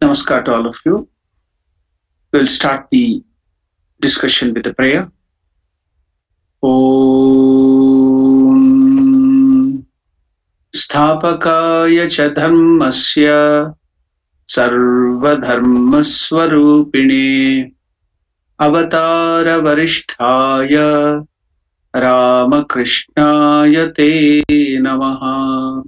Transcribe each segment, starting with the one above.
Namaskar to all of you. We'll start the discussion with a prayer. Om Sthapakaya cha dharmasya sarvadharmaswarupine avatara varishtaya Ramakrishnaya te namaha.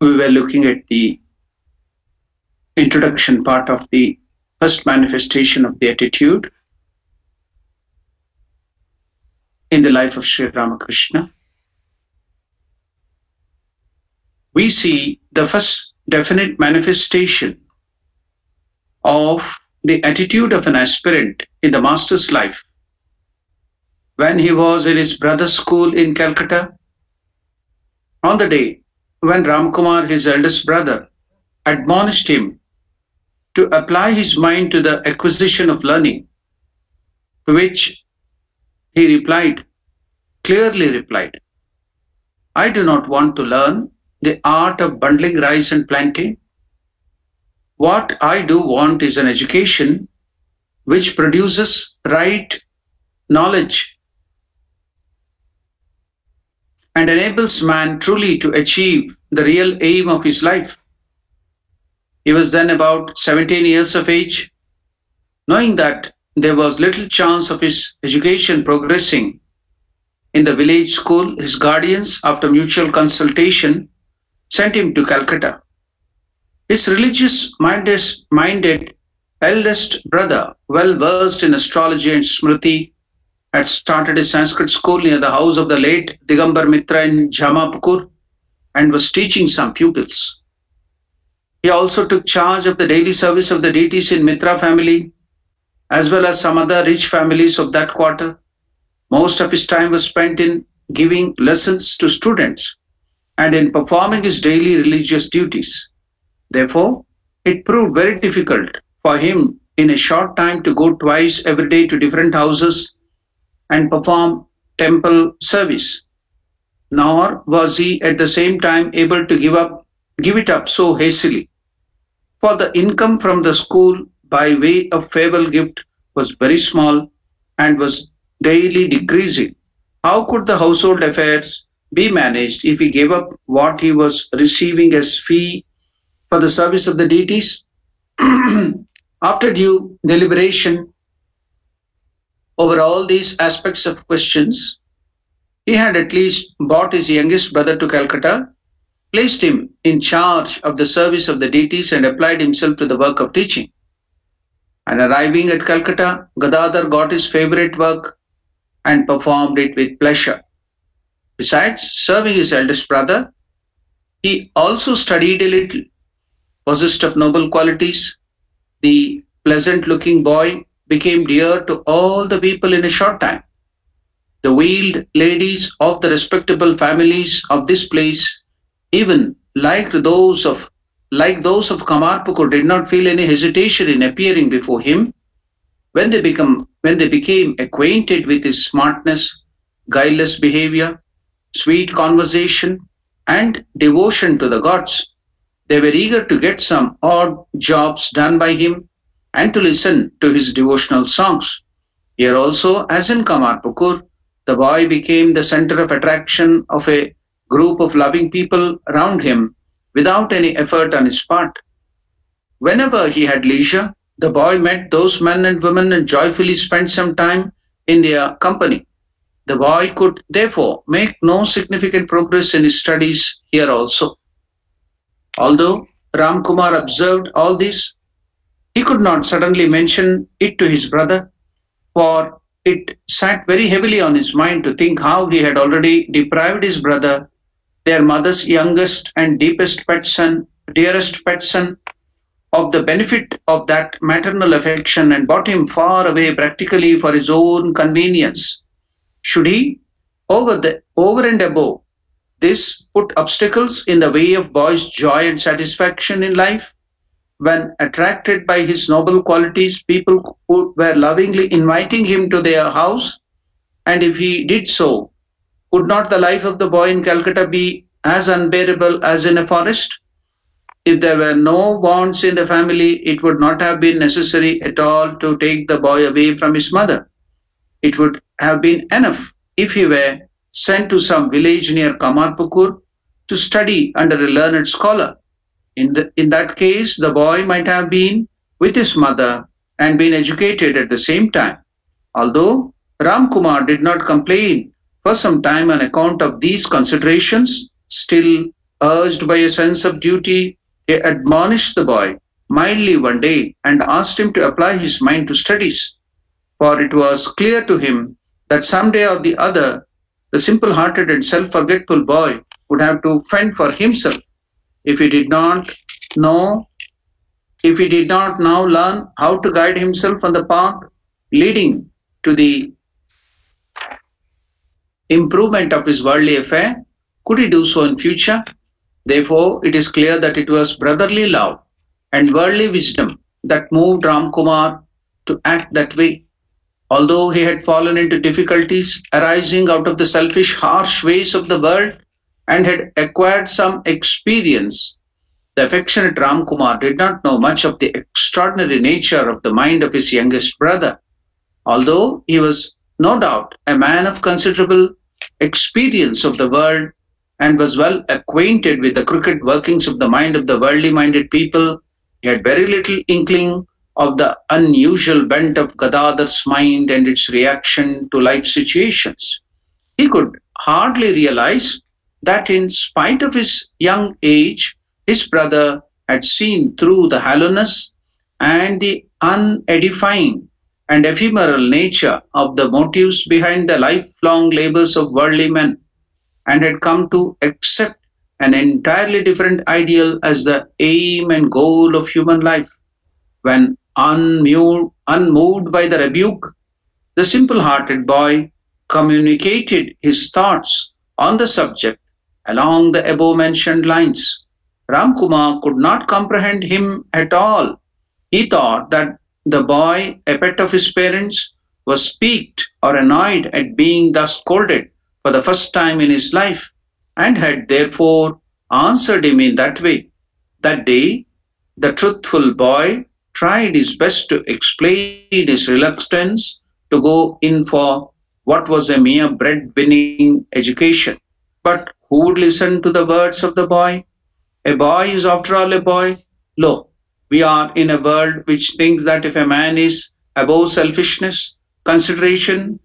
We were looking at the introduction part of the first manifestation of the attitude in the life of Sri Ramakrishna. We see the first definite manifestation of the attitude of an aspirant in the master's life when he was in his brother's school in Calcutta. On the day when Ramkumar, his eldest brother, admonished him to apply his mind to the acquisition of learning, to which he clearly replied, I do not want to learn the art of bundling rice and plantain. What I do want is an education which produces right knowledge and enables man truly to achieve the real aim of his life. He was then about 17 years of age. Knowing that there was little chance of his education progressing in the village school, his guardians, after mutual consultation, sent him to Calcutta. His religious-minded eldest brother, well versed in astrology and smriti, had started a Sanskrit school near the house of the late Digambar Mitra in Jamapukur and was teaching some pupils. He also took charge of the daily service of the deities in Mitra family as well as some other rich families of that quarter. Most of his time was spent in giving lessons to students and in performing his daily religious duties. Therefore, it proved very difficult for him in a short time to go twice every day to different houses and perform temple service. Nor was he at the same time able to give it up so hastily. For the income from the school by way of farewell gift was very small and was daily decreasing. How could the household affairs be managed if he gave up what he was receiving as fee for the service of the deities? After due deliberation over all these aspects of questions, he had at least brought his youngest brother to Calcutta, placed him in charge of the service of the deities and applied himself to the work of teaching. And arriving at Calcutta, Gadadhar got his favorite work and performed it with pleasure. Besides serving his eldest brother, he also studied a little. Possessed of noble qualities, the pleasant-looking boy became dear to all the people in a short time. The veiled ladies of the respectable families of this place, even like those of Kamarpukur, did not feel any hesitation in appearing before him when they became acquainted with his smartness, guileless behavior, sweet conversation, and devotion to the gods. They were eager to get some odd jobs done by him and to listen to his devotional songs. Here also, as in Kamarpukur, the boy became the center of attraction of a group of loving people around him without any effort on his part. Whenever he had leisure, the boy met those men and women and joyfully spent some time in their company. The boy could therefore make no significant progress in his studies here also. Although Ram Kumar observed all this, he could not suddenly mention it to his brother, for it sat very heavily on his mind to think how he had already deprived his brother, their mother's youngest and dearest pet son, of the benefit of that maternal affection and brought him far away practically for his own convenience. Should he, over and above this, put obstacles in the way of boy's joy and satisfaction in life? When attracted by his noble qualities, people were lovingly inviting him to their house, and if he did so, would not the life of the boy in Calcutta be as unbearable as in a forest? If there were no bonds in the family, it would not have been necessary at all to take the boy away from his mother. It would have been enough if he were sent to some village near Kamarpukur to study under a learned scholar. In that case, the boy might have been with his mother and been educated at the same time. Although Ram Kumar did not complain for some time on account of these considerations, still urged by a sense of duty, he admonished the boy mildly one day and asked him to apply his mind to studies. For it was clear to him that some day or the other, the simple-hearted and self-forgetful boy would have to fend for himself if he did not now learn how to guide himself on the path leading to the improvement of his worldly affair. Could he do so in future? Therefore, it is clear that it was brotherly love and worldly wisdom that moved Ram Kumar to act that way. Although he had fallen into difficulties arising out of the selfish, harsh ways of the world and had acquired some experience, the affectionate Ram Kumar did not know much of the extraordinary nature of the mind of his youngest brother. Although he was no doubt a man of considerable experience of the world and was well acquainted with the crooked workings of the mind of the worldly-minded people, he had very little inkling of the unusual bent of Gadadhar's mind and its reaction to life situations. He could hardly realize that in spite of his young age, his brother had seen through the hollowness and the unedifying and ephemeral nature of the motives behind the lifelong labors of worldly men, and had come to accept an entirely different ideal as the aim and goal of human life. When unmoved by the rebuke, the simple-hearted boy communicated his thoughts on the subject along the above-mentioned lines. Ram Kumar could not comprehend him at all. He thought that the boy, a pet of his parents, was piqued or annoyed at being thus scolded for the first time in his life, and had therefore answered him in that way. That day, the truthful boy tried his best to explain his reluctance to go in for what was a mere bread-winning education. But who would listen to the words of the boy? A boy is after all a boy. Lo, we are in a world which thinks that if a man is above selfish consideration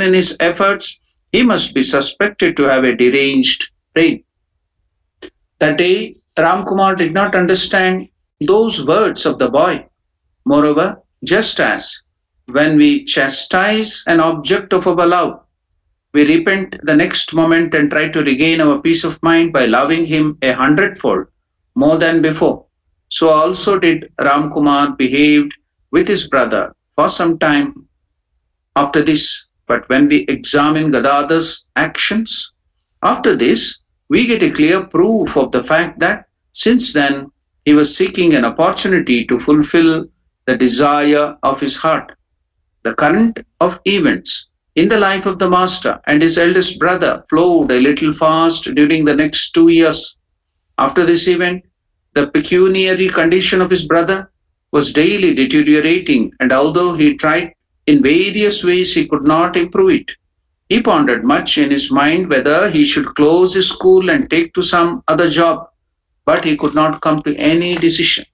in his efforts, he must be suspected to have a deranged brain. That day, Ram Kumar did not understand those words of the boy. Moreover, just as when we chastise an object of our love, we repent the next moment and try to regain our peace of mind by loving him 100-fold more than before, so also did Ram Kumar behaved with his brother for some time after this. But when we examine Gadadhar's actions after this, we get a clear proof of the fact that since then he was seeking an opportunity to fulfill the desire of his heart. The current of events in the life of the master and his eldest brother flowed a little fast during the next 2 years. After this event, the pecuniary condition of his brother was daily deteriorating, and although he tried in various ways, he could not improve it. He pondered much in his mind whether he should close his school and take to some other job, but he could not come to any decision.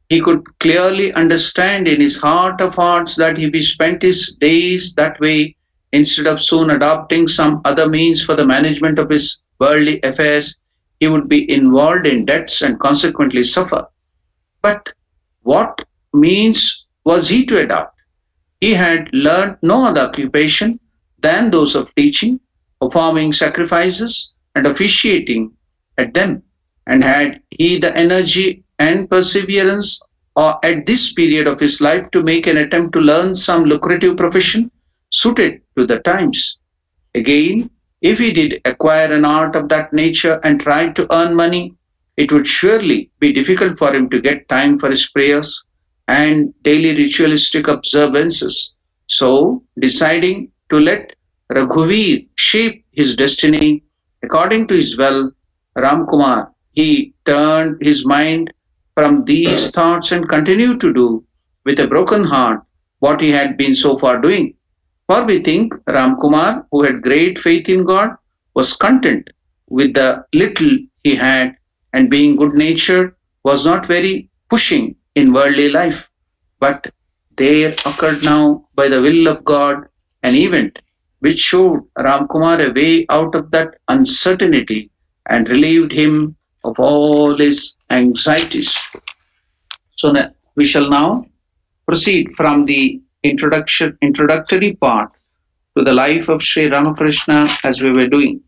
He could clearly understand in his heart of hearts that if he spent his days that way Instead of soon adopting some other means for the management of his worldly affairs, he would be involved in debts and consequently suffer. But what means was he to adopt? He had learned no other occupation than those of teaching, performing sacrifices, and officiating at them. And had he the energy and perseverance or at this period of his life to make an attempt to learn some lucrative profession suited to the times? Again, if he did acquire an art of that nature and tried to earn money, it would surely be difficult for him to get time for his prayers and daily ritualistic observances. So, deciding to let Raghuveer shape his destiny according to his will, Ramkumar, he turned his mind from these thoughts and continued to do with a broken heart what he had been so far doing. For we think Ramkumar, who had great faith in God, was content with the little he had, and being good-natured was not very pushing in worldly life. But there occurred now, by the will of God, an event which showed Ramkumar a way out of that uncertainty and relieved him of all his anxieties. So we shall now proceed from the introductory part to the life of Sri Ramakrishna as we were doing.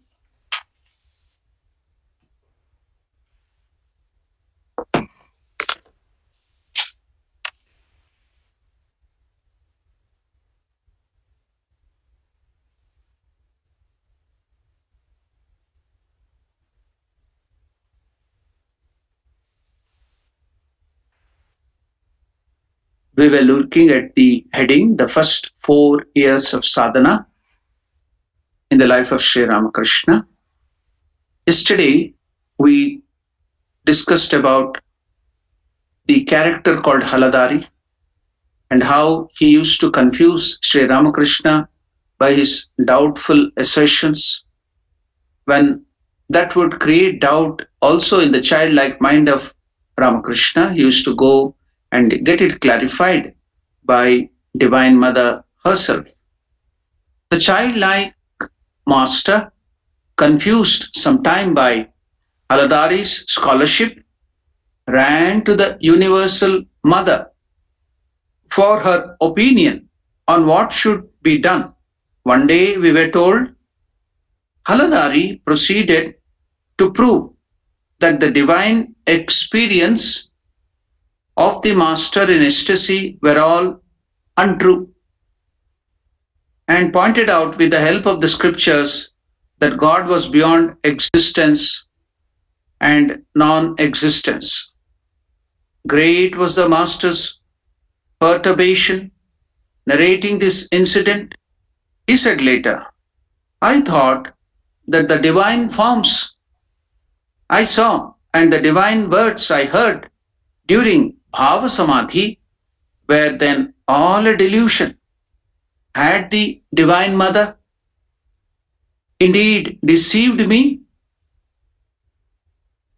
We were looking at the heading, the first 4 years of sadhana in the life of Sri Ramakrishna. Yesterday, we discussed about the character called Haladari and how he used to confuse Sri Ramakrishna by his doubtful assertions, when that would create doubt also in the childlike mind of Ramakrishna. He used to go and get it clarified by Divine Mother herself. The childlike master, confused sometime by Haladari's scholarship, ran to the Universal Mother for her opinion on what should be done. One day we were told Haladari proceeded to prove that the divine experience of the master in ecstasy were all untrue, and pointed out with the help of the scriptures that God was beyond existence and non-existence. Great was the master's perturbation narrating this incident. He said later, I thought that the divine forms I saw and the divine words I heard during Bhava Samadhi were then all a delusion. Had the Divine Mother indeed deceived me?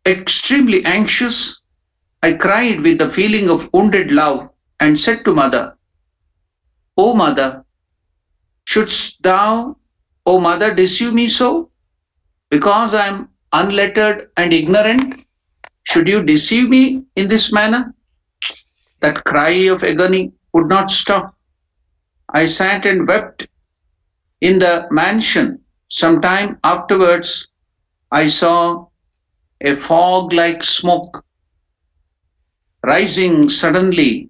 Extremely anxious, I cried with the feeling of wounded love and said to Mother, O Mother, shouldst thou, O Mother, deceive me so? Because I am unlettered and ignorant, should you deceive me in this manner? That cry of agony would not stop. I sat and wept in the mansion. Some time afterwards, I saw a fog-like smoke rising suddenly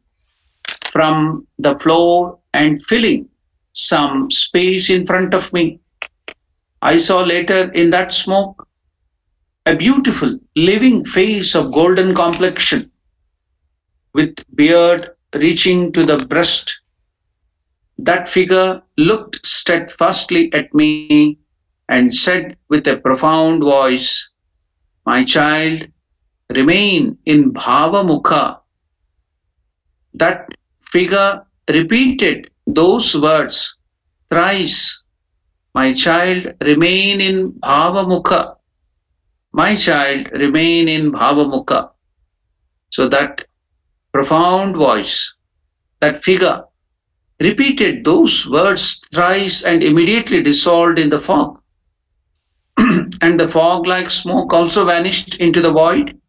from the floor and filling some space in front of me. I saw later in that smoke a beautiful living face of golden complexion with beard reaching to the breast. That figure looked steadfastly at me and said with a profound voice, My child, remain in Bhava Mukha. That figure repeated those words thrice. My child, remain in Bhava Mukha. My child, remain in Bhava Mukha. So that profound voice, that figure repeated those words thrice and immediately dissolved in the fog. And the fog like smoke also vanished into the void.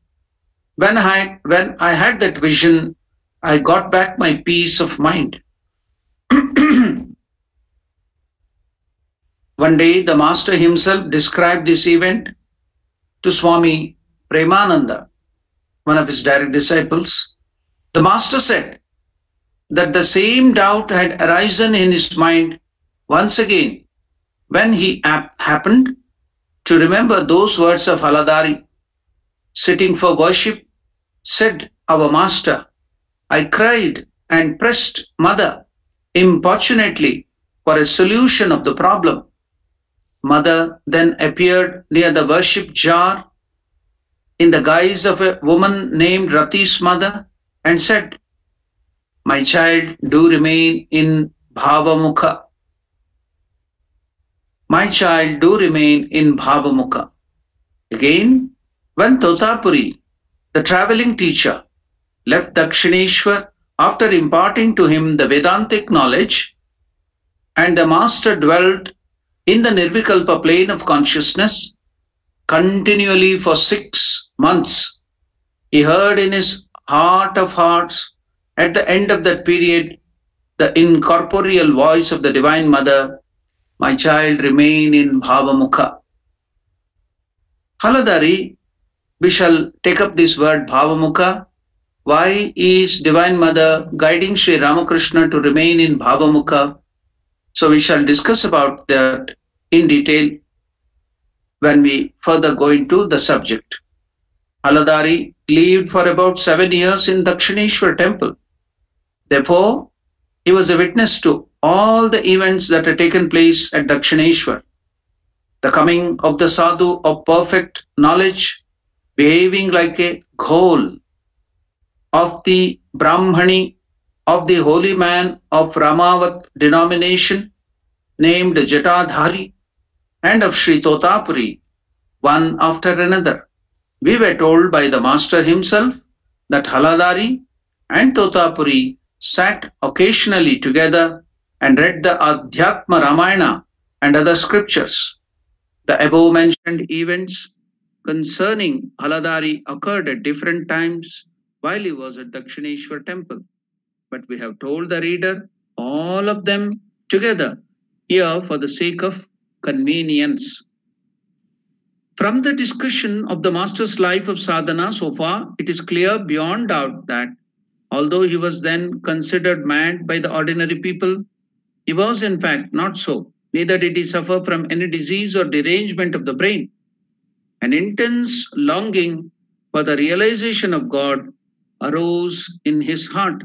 When I had that vision, I got back my peace of mind. One day, the Master himself described this event to Swami Premananda, one of his direct disciples. The Master said that the same doubt had arisen in his mind once again when he happened to remember those words of Haladari. Sitting for worship, said our Master, I cried and pressed Mother importunately for a solution of the problem. Mother then appeared near the worship jar in the guise of a woman named Rati's mother and said, my child, do remain in Bhavamukha. My child, do remain in Bhavamukha. Again, when Totapuri, the traveling teacher, left Dakshineshwar after imparting to him the Vedantic knowledge, and the Master dwelt in the Nirvikalpa plane of consciousness continually for 6 months, he heard in his heart of hearts, at the end of that period, the incorporeal voice of the Divine Mother, my child, remain in Bhavamukha. Haladari, we shall take up this word Bhavamukha. Why is Divine Mother guiding Sri Ramakrishna to remain in Bhavamukha? So we shall discuss about that in detail when we further go into the subject. Haladari lived for about 7 years in Dakshineshwar temple. Therefore, he was a witness to all the events that had taken place at Dakshineshwar. The coming of the sadhu of perfect knowledge, behaving like a ghol, of the Brahmani, of the holy man of Ramavat denomination, named Jatadhari, and of Sri Totapuri, one after another. We were told by the Master himself that Haladari and Totapuri sat occasionally together and read the Adhyatma Ramayana and other scriptures. The above mentioned events concerning Haladari occurred at different times while he was at Dakshineshwar temple. But we have told the reader all of them together here for the sake of convenience. From the discussion of the Master's life of sadhana so far, it is clear beyond doubt that although he was then considered mad by the ordinary people, he was in fact not so. Neither did he suffer from any disease or derangement of the brain. An intense longing for the realization of God arose in his heart.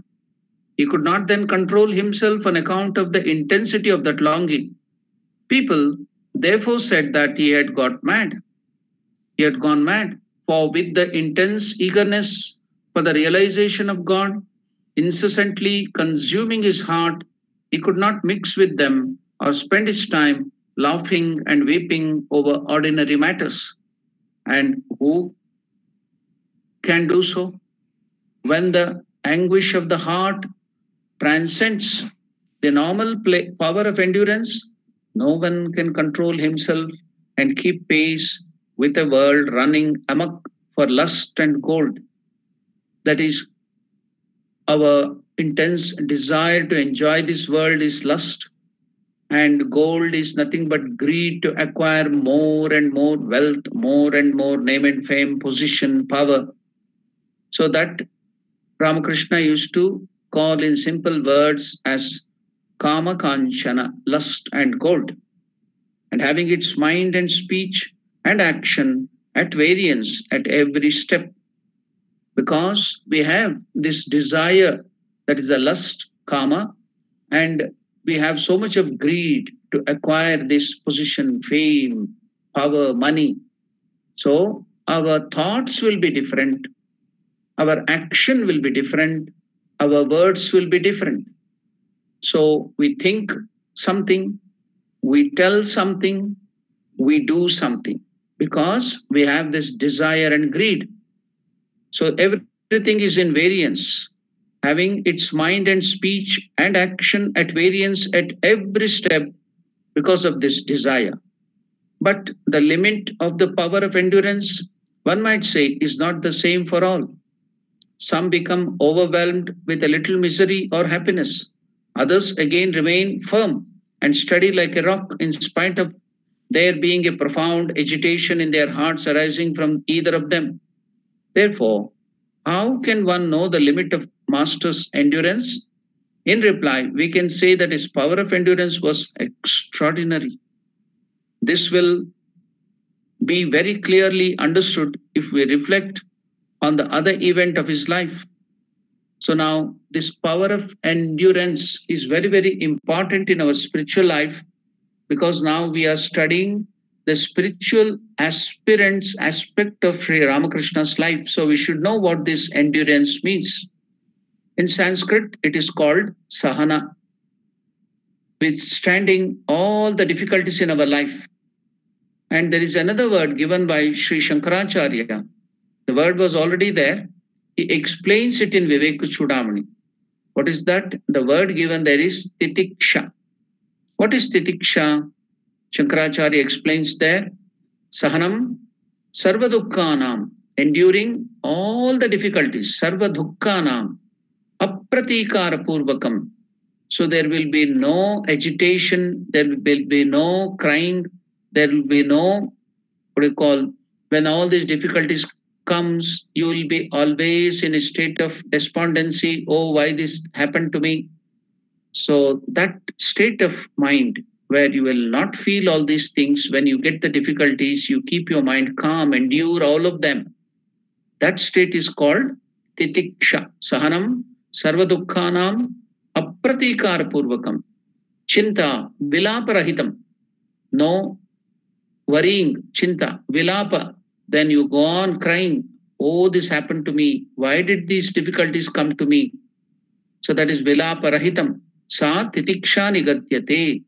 He could not then control himself on account of the intensity of that longing. People therefore said that he had got mad. He had gone mad, for with the intense eagerness for the realization of God, incessantly consuming his heart, he could not mix with them or spend his time laughing and weeping over ordinary matters. And who can do so? When the anguish of the heart transcends the normal power of endurance, no one can control himself and keep pace with a world running amok for lust and gold. That is, our intense desire to enjoy this world is lust, and gold is nothing but greed to acquire more and more wealth, more and more name and fame, position, power. So that Ramakrishna used to call in simple words as kama kanchana, lust and gold, and having its mind and speech and action at variance at every step. Because we have this desire, that is the lust, kama, and we have so much of greed to acquire this position, fame, power, money. So our thoughts will be different, our action will be different, our words will be different. So we think something, we tell something, we do something, because we have this desire and greed. So everything is in variance having its mind and speech and action at variance at every step because of this desire. But the limit of the power of endurance, one might say, is not the same for all. Some become overwhelmed with a little misery or happiness. Others again remain firm and steady like a rock in spite of there being a profound agitation in their hearts arising from either of them. Therefore, how can one know the limit of Master's endurance? In reply, we can say that his power of endurance was extraordinary. This will be very clearly understood if we reflect on the other event of his life. So now this power of endurance is very, very important in our spiritual life, because now we are studying the spiritual aspirants aspect of Sri Ramakrishna's life. So we should know what this endurance means. In Sanskrit, it is called sahana, withstanding all the difficulties in our life. And there is another word given by Sri Shankaracharya. The word was already there. He explains it in Vivek Chudamani. What is that? The word given there is titiksha. What is titiksha? Shankaracharya explains there. Sahanam sarva dukkhanam, enduring all the difficulties. Sarva dukkhanam, apratikara purvakam. So there will be no agitation, there will be no crying, there will be no, when all these difficulties comes, you will be always in a state of despondency. Oh, why this happened to me? So that state of mind where you will not feel all these things, when you get the difficulties, you keep your mind calm, endure all of them. That state is called titiksha. Sahanam sarva dukkhanam apratikara purvakam. Chinta vilaparahitam. No worrying, chinta, vilapa. Then you go on crying. Oh, this happened to me. Why did these difficulties come to me? So that is vilaparahitam. Sa titiksha nigatyate.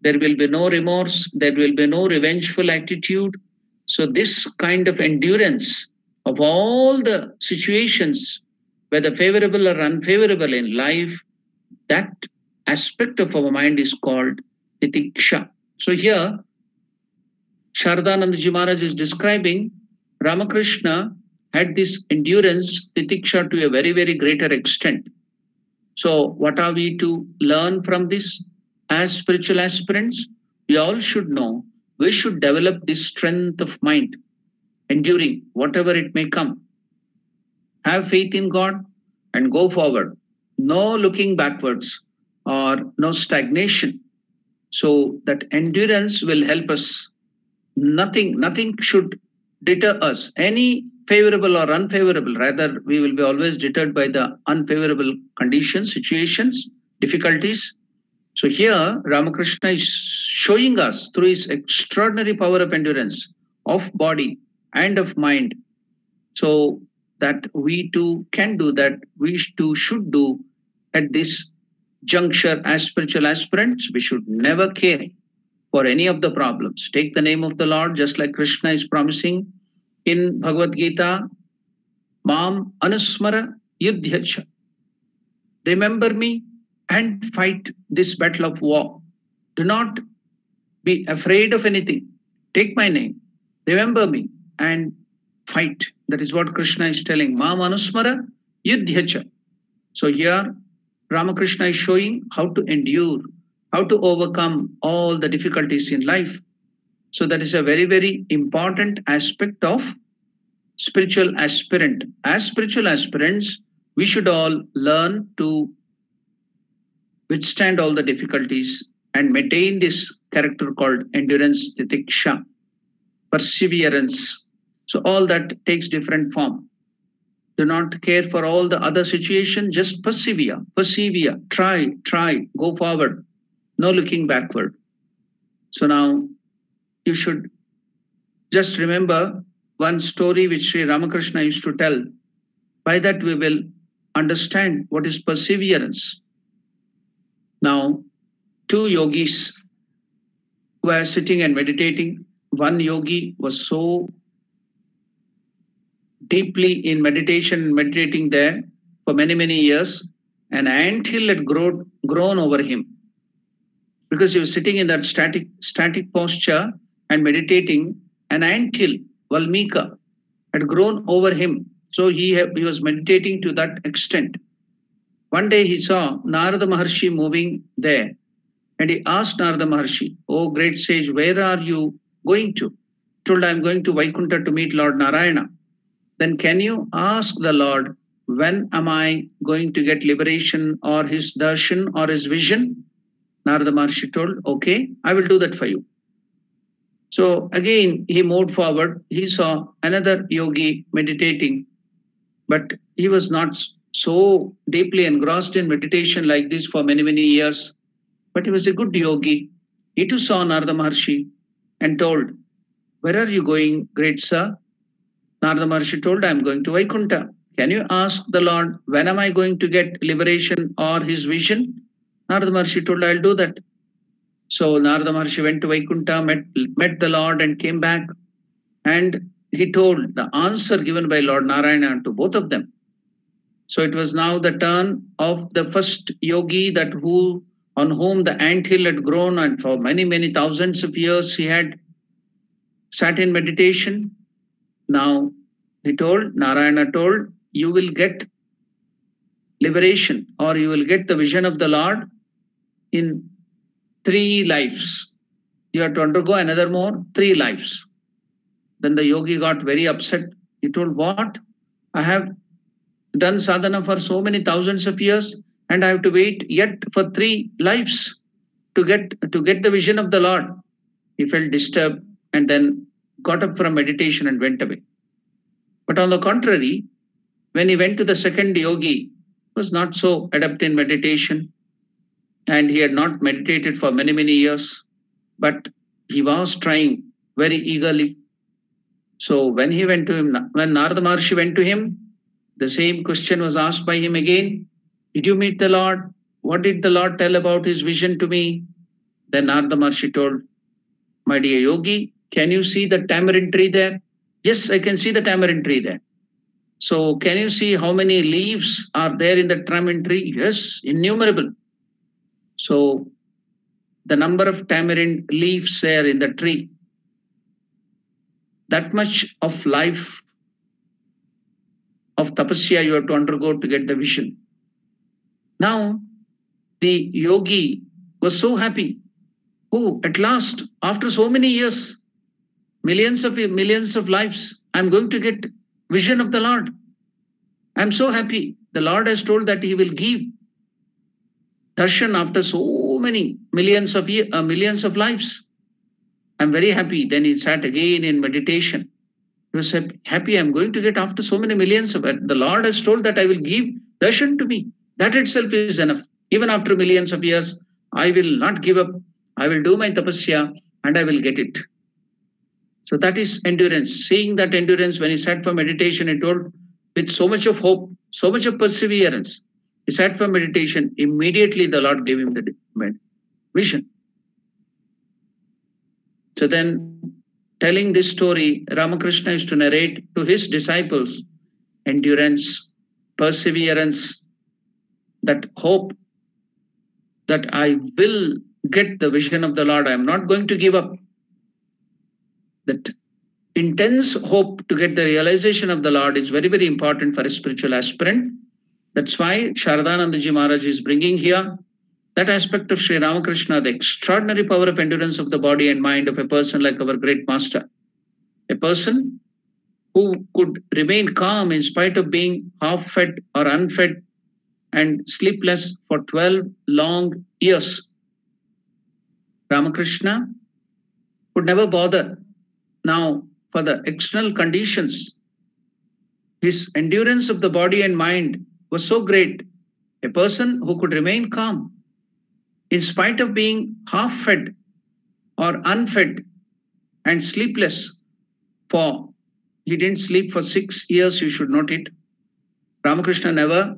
There will be no remorse. There will be no revengeful attitude. So this kind of endurance of all the situations, whether favorable or unfavorable in life, that aspect of our mind is called titiksha. So here, Sharadanandaji Maharaj is describing Ramakrishna had this endurance, titiksha, to a very, very greater extent. So what are we to learn from this? As spiritual aspirants, we all should know we should develop this strength of mind, enduring whatever it may come. Have faith in God and go forward. No looking backwards or no stagnation. So that endurance will help us. Nothing should deter us. Any favorable or unfavorable, rather we will be always deterred by the unfavorable conditions, situations, difficulties. So here Ramakrishna is showing us through his extraordinary power of endurance of body and of mind, so that we too can do that, we too should do at this juncture. As spiritual aspirants, we should never care for any of the problems. Take the name of the Lord, just like Krishna is promising in Bhagavad Gita, Mam Anusmara Yudhyacha. Remember me and fight this battle of war. Do not be afraid of anything. Take my name, remember me and fight. That is what Krishna is telling. Mam Anusmara Yudhyacha. So here Ramakrishna is showing how to endure, how to overcome all the difficulties in life. So that is a very, very important aspect of spiritual aspirant. As spiritual aspirants, we should all learn to withstand all the difficulties and maintain this character called endurance, titiksha, perseverance. So all that takes different form. Do not care for all the other situation, just persevere, try, go forward, no looking backward. So now you should just remember one story which Sri Ramakrishna used to tell. By that we will understand what is perseverance. Now, two yogis were sitting and meditating. One yogi was so deeply in meditation, meditating there for many, many years. an anthill had grown over him, because he was sitting in that static posture and meditating. An anthill, Valmika, had grown over him. So he was meditating to that extent. One day he saw Narada Maharshi moving there, and he asked Narada Maharshi, "Oh great sage, where are you going to?" He told, "I am going to Vaikuntha to meet Lord Narayana." "Then can you ask the Lord, when am I going to get liberation or his darshan or his vision?" Narada Maharshi told, "Okay, I will do that for you." So again, he moved forward. He saw another yogi meditating, but he was not so deeply engrossed in meditation like this for many, many years. But he was a good yogi. He too saw Narada Maharshi and told, "Where are you going, great sir?" Narada Maharshi told, "I am going to Vaikuntha. Can you ask the Lord, when am I going to get liberation or his vision?" Narada Maharshi told, "I'll do that." So Narada Maharshi went to Vaikuntha, met the Lord and came back. And he told the answer given by Lord Narayana to both of them. So it was now the turn of the first yogi on whom the anthill had grown, and for many, many thousands of years he had sat in meditation. Now Narayana told, "You will get liberation, or you will get the vision of the Lord in 3 lives. You have to undergo another more 3 lives." Then the yogi got very upset. He told, "What? I have done sadhana for so many thousands of years, and I have to wait yet for 3 lives to get the vision of the Lord." He felt disturbed and then got up from meditation and went away. But on the contrary, when he went to the second yogi, was not so adept in meditation, and he had not meditated for many, many years, but he was trying very eagerly. So when Narada Maharshi went to him, the same question was asked by him again. "Did you meet the Lord? What did the Lord tell about his vision to me?" Then Narada Maharshi told, "My dear yogi, can you see the tamarind tree there?" "Yes, I can see the tamarind tree there." "So can you see how many leaves are there in the tamarind tree?" "Yes, innumerable." "So the number of tamarind leaves there in the tree, that much of life of tapasya you have to undergo to get the vision." Now the yogi was so happy. "Oh, at last, after so many years, millions of lives, I'm going to get vision of the Lord. I'm so happy. The Lord has told that he will give darshan after so many millions of lives. I'm very happy." Then he sat again in meditation. He was happy. "I'm going to get after so many millions of it. The Lord has told that I will give darshan to me. That itself is enough. Even after millions of years, I will not give up. I will do my tapasya and I will get it." So that is endurance. Seeing that endurance, when he sat for meditation, he told, with so much of hope, so much of perseverance, he sat for meditation. Immediately the Lord gave him the vision. So then, telling this story, Ramakrishna is to narrate to his disciples endurance, perseverance, that hope that I will get the vision of the Lord. I am not going to give up. That intense hope to get the realization of the Lord is very, very important for a spiritual aspirant. That's why Sharadanandaji Maharaj is bringing here that aspect of Sri Ramakrishna, the extraordinary power of endurance of the body and mind of a person like our great master. A person who could remain calm in spite of being half-fed or unfed and sleepless for 12 long years. Ramakrishna would never bother. Now, for the external conditions, his endurance of the body and mind was so great. A person who could remain calm in spite of being half-fed or unfed and sleepless he didn't sleep for 6 years, you should note it. Ramakrishna never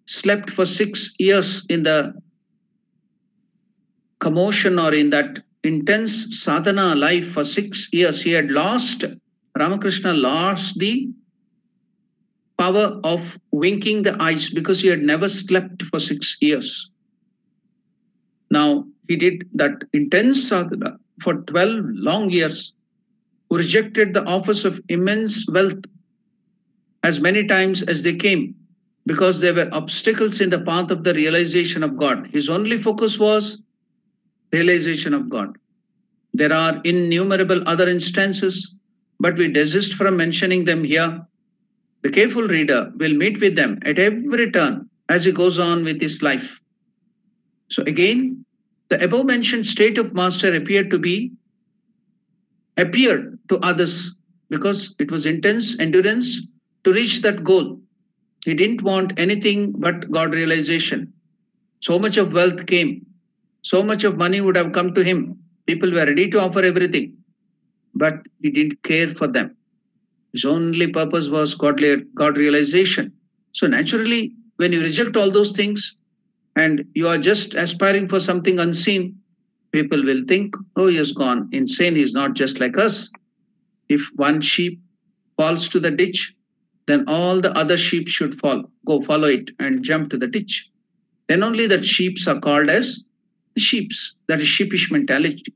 slept for 6 years in the commotion or in that intense sadhana life for 6 years. Ramakrishna lost the power of winking the eyes because he had never slept for 6 years. Now, he did that intense sadhana for 12 long years, who rejected the offers of immense wealth as many times as they came because there were obstacles in the path of the realization of God. His only focus was realization of God. There are innumerable other instances, but we desist from mentioning them here. The careful reader will meet with them at every turn as he goes on with his life. So again, the above mentioned state of master appeared to others because it was intense endurance to reach that goal. He didn't want anything but God realization. So much of wealth came. So much of money would have come to him. People were ready to offer everything, but he didn't care for them. His only purpose was God realization. So naturally, when you reject all those things and you are just aspiring for something unseen, people will think, oh, he has gone insane. He's not just like us. If one sheep falls to the ditch, then all the other sheep should go follow it and jump to the ditch. Then only that sheeps are called as the sheeps. That is sheepish mentality.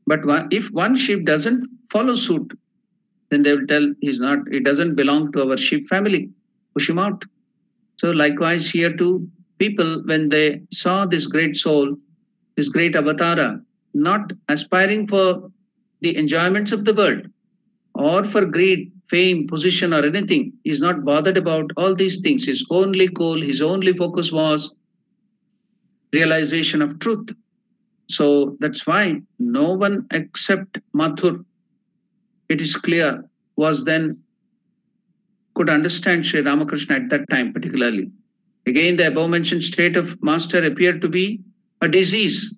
But if one sheep doesn't follow suit, then they will tell he doesn't belong to our sheep family. Push him out. So likewise here too, people, when they saw this great soul, this great avatara, not aspiring for the enjoyments of the world or for greed, fame, position or anything, he's not bothered about all these things. His only goal, his only focus was realization of truth. So that's why no one except Mathur, it is clear, could understand Sri Ramakrishna at that time particularly. Again, the above mentioned state of master appeared to be a disease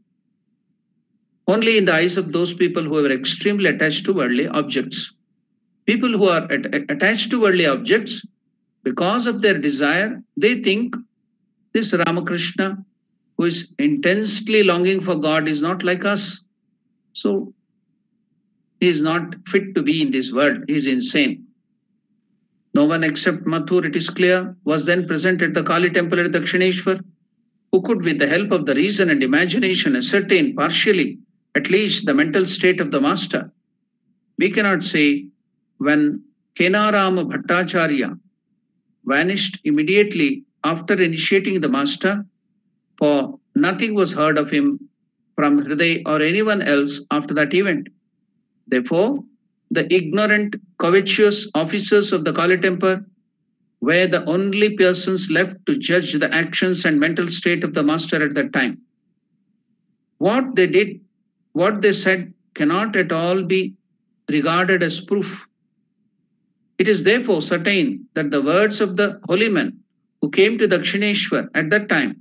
only in the eyes of those people who were extremely attached to worldly objects. People who are attached to worldly objects, because of their desire, they think this Ramakrishna, who is intensely longing for God, is not like us. So he is not fit to be in this world. He is insane. No one except Mathur, it is clear, was then present at the Kali temple at Dakshineshwar, who could, with the help of the reason and imagination, ascertain partially at least the mental state of the master. We cannot say when Kenarama Bhattacharya vanished immediately after initiating the master, for nothing was heard of him from Hriday or anyone else after that event. Therefore, the ignorant, covetous officers of the Kali temple were the only persons left to judge the actions and mental state of the master at that time. What they did, what they said, cannot at all be regarded as proof. It is therefore certain that the words of the holy men who came to Dakshineshwar at that time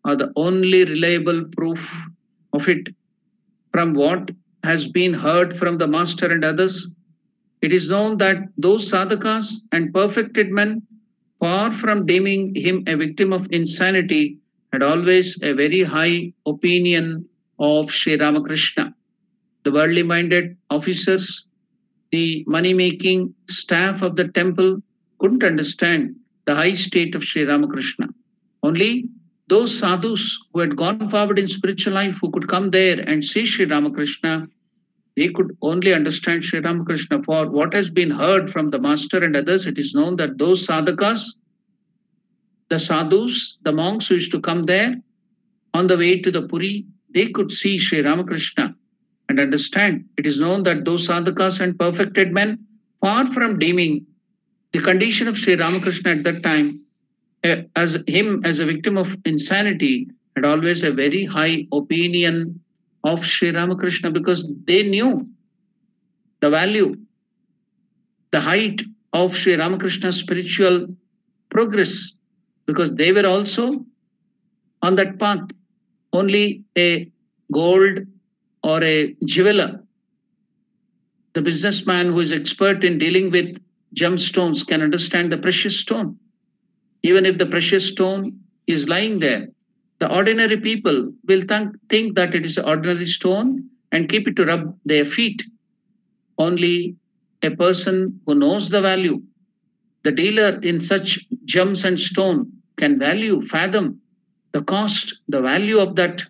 are the only reliable proof of it. From what has been heard from the master and others, it is known that those sadhakas and perfected men, far from deeming him a victim of insanity, had always a very high opinion of Sri Ramakrishna. The worldly minded officers, the money-making staff of the temple couldn't understand the high state of Sri Ramakrishna. Only those sadhus who had gone forward in spiritual life, who could come there and see Sri Ramakrishna, they could only understand Sri Ramakrishna. For what has been heard from the master and others, it is known that those sadhakas, the sadhus, the monks who used to come there on the way to the Puri, they could see Sri Ramakrishna and understand. It is known that those sadhakas and perfected men, far from deeming the condition of Sri Ramakrishna at that time as a victim of insanity, had always a very high opinion of Sri Ramakrishna, because they knew the value, the height of Sri Ramakrishna's spiritual progress, because they were also on that path. Only a gold or a jeweler, the businessman who is expert in dealing with gemstones, can understand the precious stone. Even if the precious stone is lying there, the ordinary people will think that it is an ordinary stone and keep it to rub their feet. Only a person who knows the value, The dealer in such gems and stone can fathom the cost, the value of that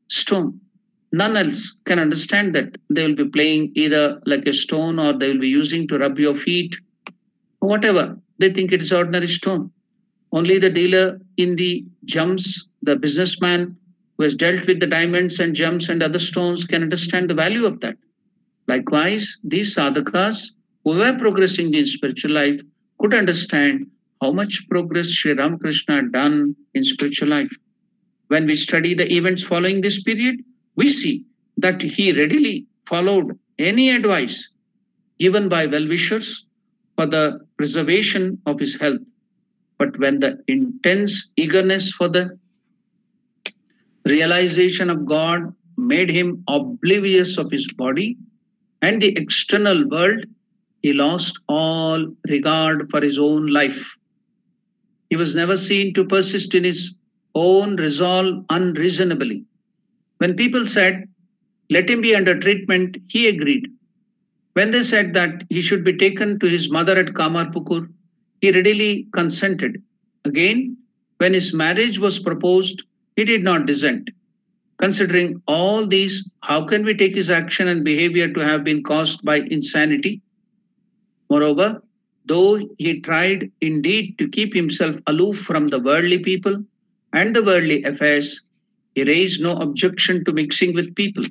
stone. None else can understand that. They will be playing either like a stone or they will be using to rub your feet, or whatever. They think it is ordinary stone. Only the dealer in the gems, the businessman who has dealt with the diamonds and gems and other stones can understand the value of that. Likewise, these sadhakas who were progressing in spiritual life could understand how much progress Sri Ramakrishna had done in spiritual life. When we study the events following this period, we see that he readily followed any advice given by well-wishers for the preservation of his health. But when the intense eagerness for the realization of God made him oblivious of his body and the external world, he lost all regard for his own life. He was never seen to persist in his own resolve unreasonably. When people said, "Let him be under treatment," he agreed. When they said that he should be taken to his mother at Kamarpukur, he readily consented. Again, when his marriage was proposed, he did not dissent. Considering all these, how can we take his action and behavior to have been caused by insanity? Moreover, though he tried indeed to keep himself aloof from the worldly people and the worldly affairs, he raised no objection to mixing with people.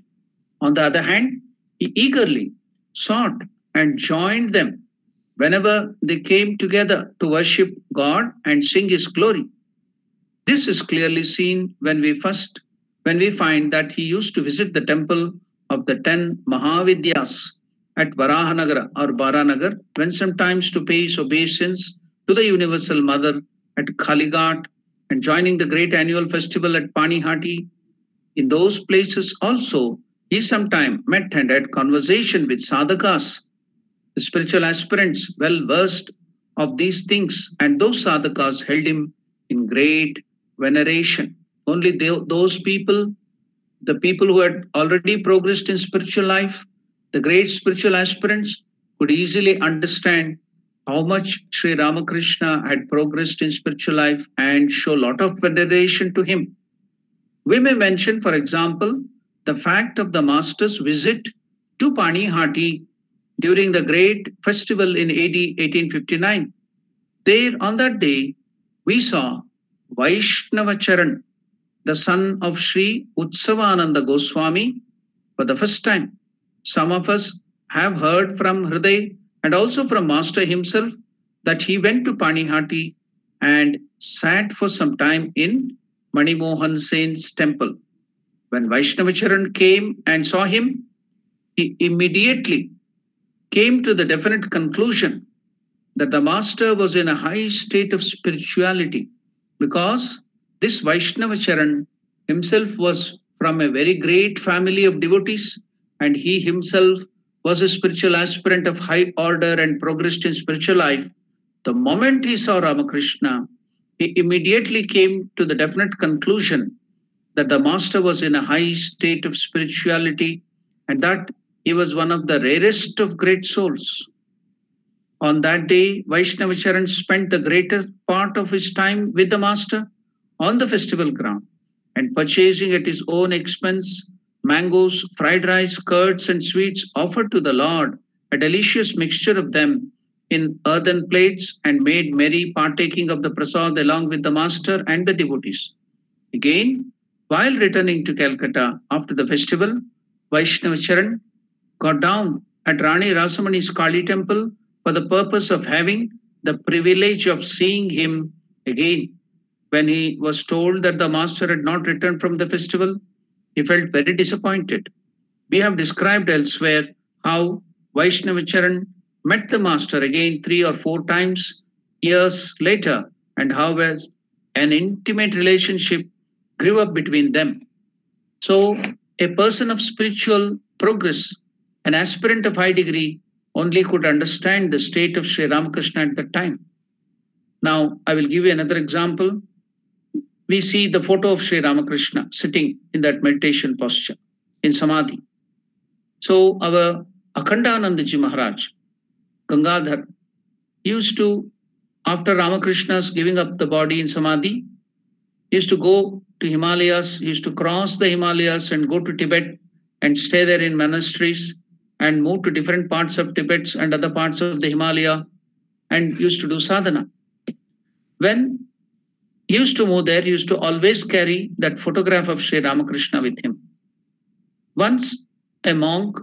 On the other hand, he eagerly sought and joined them whenever they came together to worship God and sing his glory. This is clearly seen when we find that he used to visit the temple of the 10 Mahavidyas at Varahanagara or Baranagar, when sometimes to pay his obeisance to the Universal Mother at Kalighat and joining the great annual festival at Panihati. In those places also, he sometimes met and had conversation with sadhakas, the spiritual aspirants well versed of these things, and those sadhakas held him in great veneration. Only those people, the people who had already progressed in spiritual life, the great spiritual aspirants, could easily understand how much Sri Ramakrishna had progressed in spiritual life and show a lot of veneration to him. We may mention, for example, the fact of the master's visit to Panihati during the great festival in AD 1859. There on that day, we saw Vaishnavacharan, the son of Sri Utsavananda Goswami, for the first time. Some of us have heard from Hriday and also from Master himself that he went to Panihati and sat for some time in Manimohan Sen's temple. When Vaishnavacharan came and saw him, he immediately came to the definite conclusion that the master was in a high state of spirituality, because this Vaishnavacharan himself was from a very great family of devotees, and he himself was a spiritual aspirant of high order and progressed in spiritual life. The moment he saw Ramakrishna, he immediately came to the definite conclusion that the master was in a high state of spirituality and that he was one of the rarest of great souls. On that day, Vaishnavacharan spent the greater part of his time with the master on the festival ground and purchasing at his own expense mangoes, fried rice, curds, and sweets offered to the Lord, a delicious mixture of them in earthen plates, and made merry partaking of the prasad along with the master and the devotees. Again, while returning to Calcutta after the festival, Vaishnavacharan got down at Rani Rasamani's Kali temple for the purpose of having the privilege of seeing him again. When he was told that the master had not returned from the festival, he felt very disappointed. We have described elsewhere how Vaishnavacharan met the master again 3 or 4 times years later, and how an intimate relationship grew up between them. So, a person of spiritual progress, an aspirant of high degree, only could understand the state of Sri Ramakrishna at that time. Now, I will give you another example. We see the photo of Sri Ramakrishna sitting in that meditation posture in Samadhi. So, our Akhandanandaji Maharaj, Gangadhar, used to after Ramakrishna's giving up the body in Samadhi, he used to go to Himalayas, he used to cross the Himalayas and go to Tibet and stay there in monasteries and move to different parts of Tibet and other parts of the Himalaya and used to do sadhana. When he used to move there, he used to always carry that photograph of Sri Ramakrishna with him. Once a monk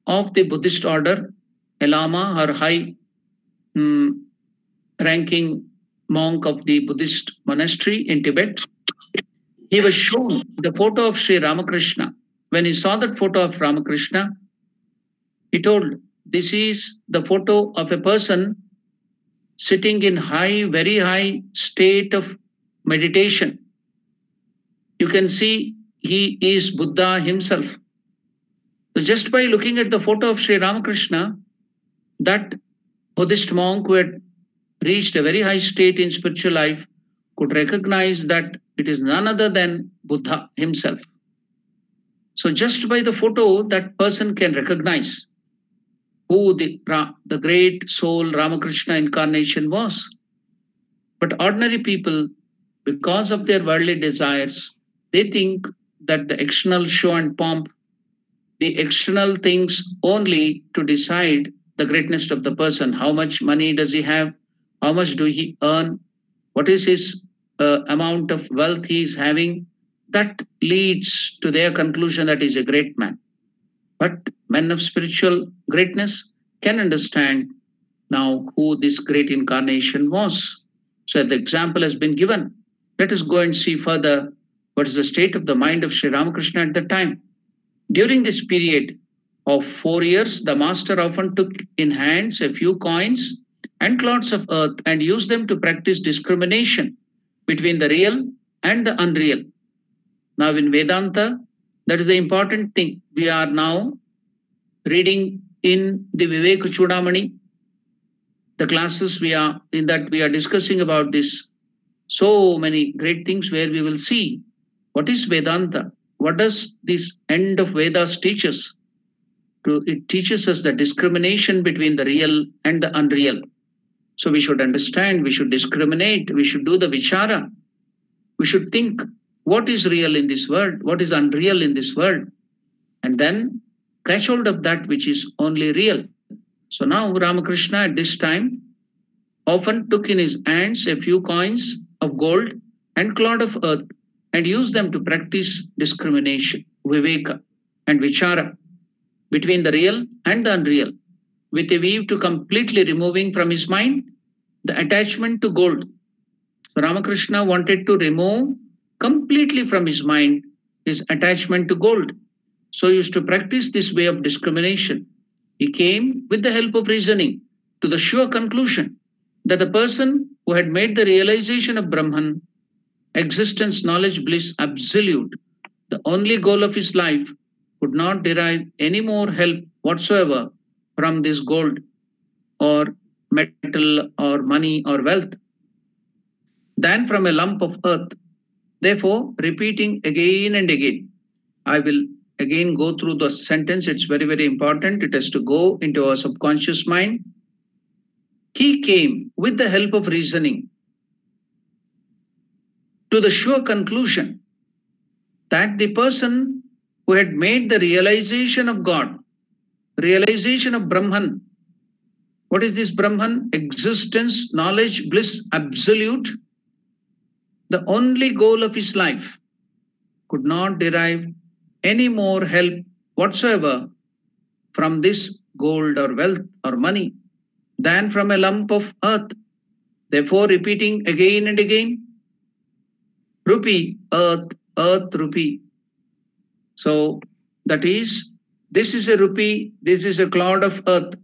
of the Buddhist order, a lama or high ranking monk of the Buddhist monastery in Tibet, he was shown the photo of Sri Ramakrishna. When he saw that photo of Ramakrishna, he told, this is the photo of a person sitting in high, very high state of meditation. You can see he is Buddha himself. So just by looking at the photo of Sri Ramakrishna, that Buddhist monk who had reached a very high state in spiritual life could recognize that it is none other than Buddha himself. So just by the photo, that person can recognize who the great soul Ramakrishna incarnation was. But ordinary people, because of their worldly desires, they think that the external show and pomp, the external things only to decide the greatness of the person. How much money does he have? How much do he earn? What is his amount of wealth he is having? That leads to their conclusion that he is a great man. But men of spiritual greatness can understand now who this great incarnation was. So the example has been given. Let us go and see further what is the state of the mind of Sri Ramakrishna at the time. During this period of 4 years, the master often took in hands a few coins and clods of earth and used them to practice discrimination between the real and the unreal. Now in Vedanta, that is the important thing. We are now reading in the Vivek Chudamani, the classes we are discussing about this. So many great things where we will see what is Vedanta. What does this end of Vedas teach us? It teaches us the discrimination between the real and the unreal. So we should understand, we should discriminate, we should do the vichara. We should think what is real in this world, what is unreal in this world, and then catch hold of that which is only real. So now Ramakrishna at this time often took in his hands a few coins of gold and clod of earth and used them to practice discrimination, viveka and vichara between the real and the unreal, with a view to completely removing from his mind the attachment to gold. So Ramakrishna wanted to remove completely from his mind his attachment to gold. So he used to practice this way of discrimination. He came with the help of reasoning to the sure conclusion that the person who had made the realization of Brahman, existence, knowledge, bliss, absolute, the only goal of his life, could not derive any more help whatsoever from this gold or metal or money or wealth than from a lump of earth. Therefore, repeating again and again, I will again go through the sentence. It's very, very important. It has to go into our subconscious mind. He came with the help of reasoning to the sure conclusion that the person who had made the realization of God, realization of Brahman. What is this Brahman? Existence, knowledge, bliss, absolute. The only goal of his life, could not derive any more help whatsoever from this gold or wealth or money than from a lump of earth. Therefore, repeating again and again, rupee, earth, earth, rupee. So that is, this is a rupee, this is a clod of earth.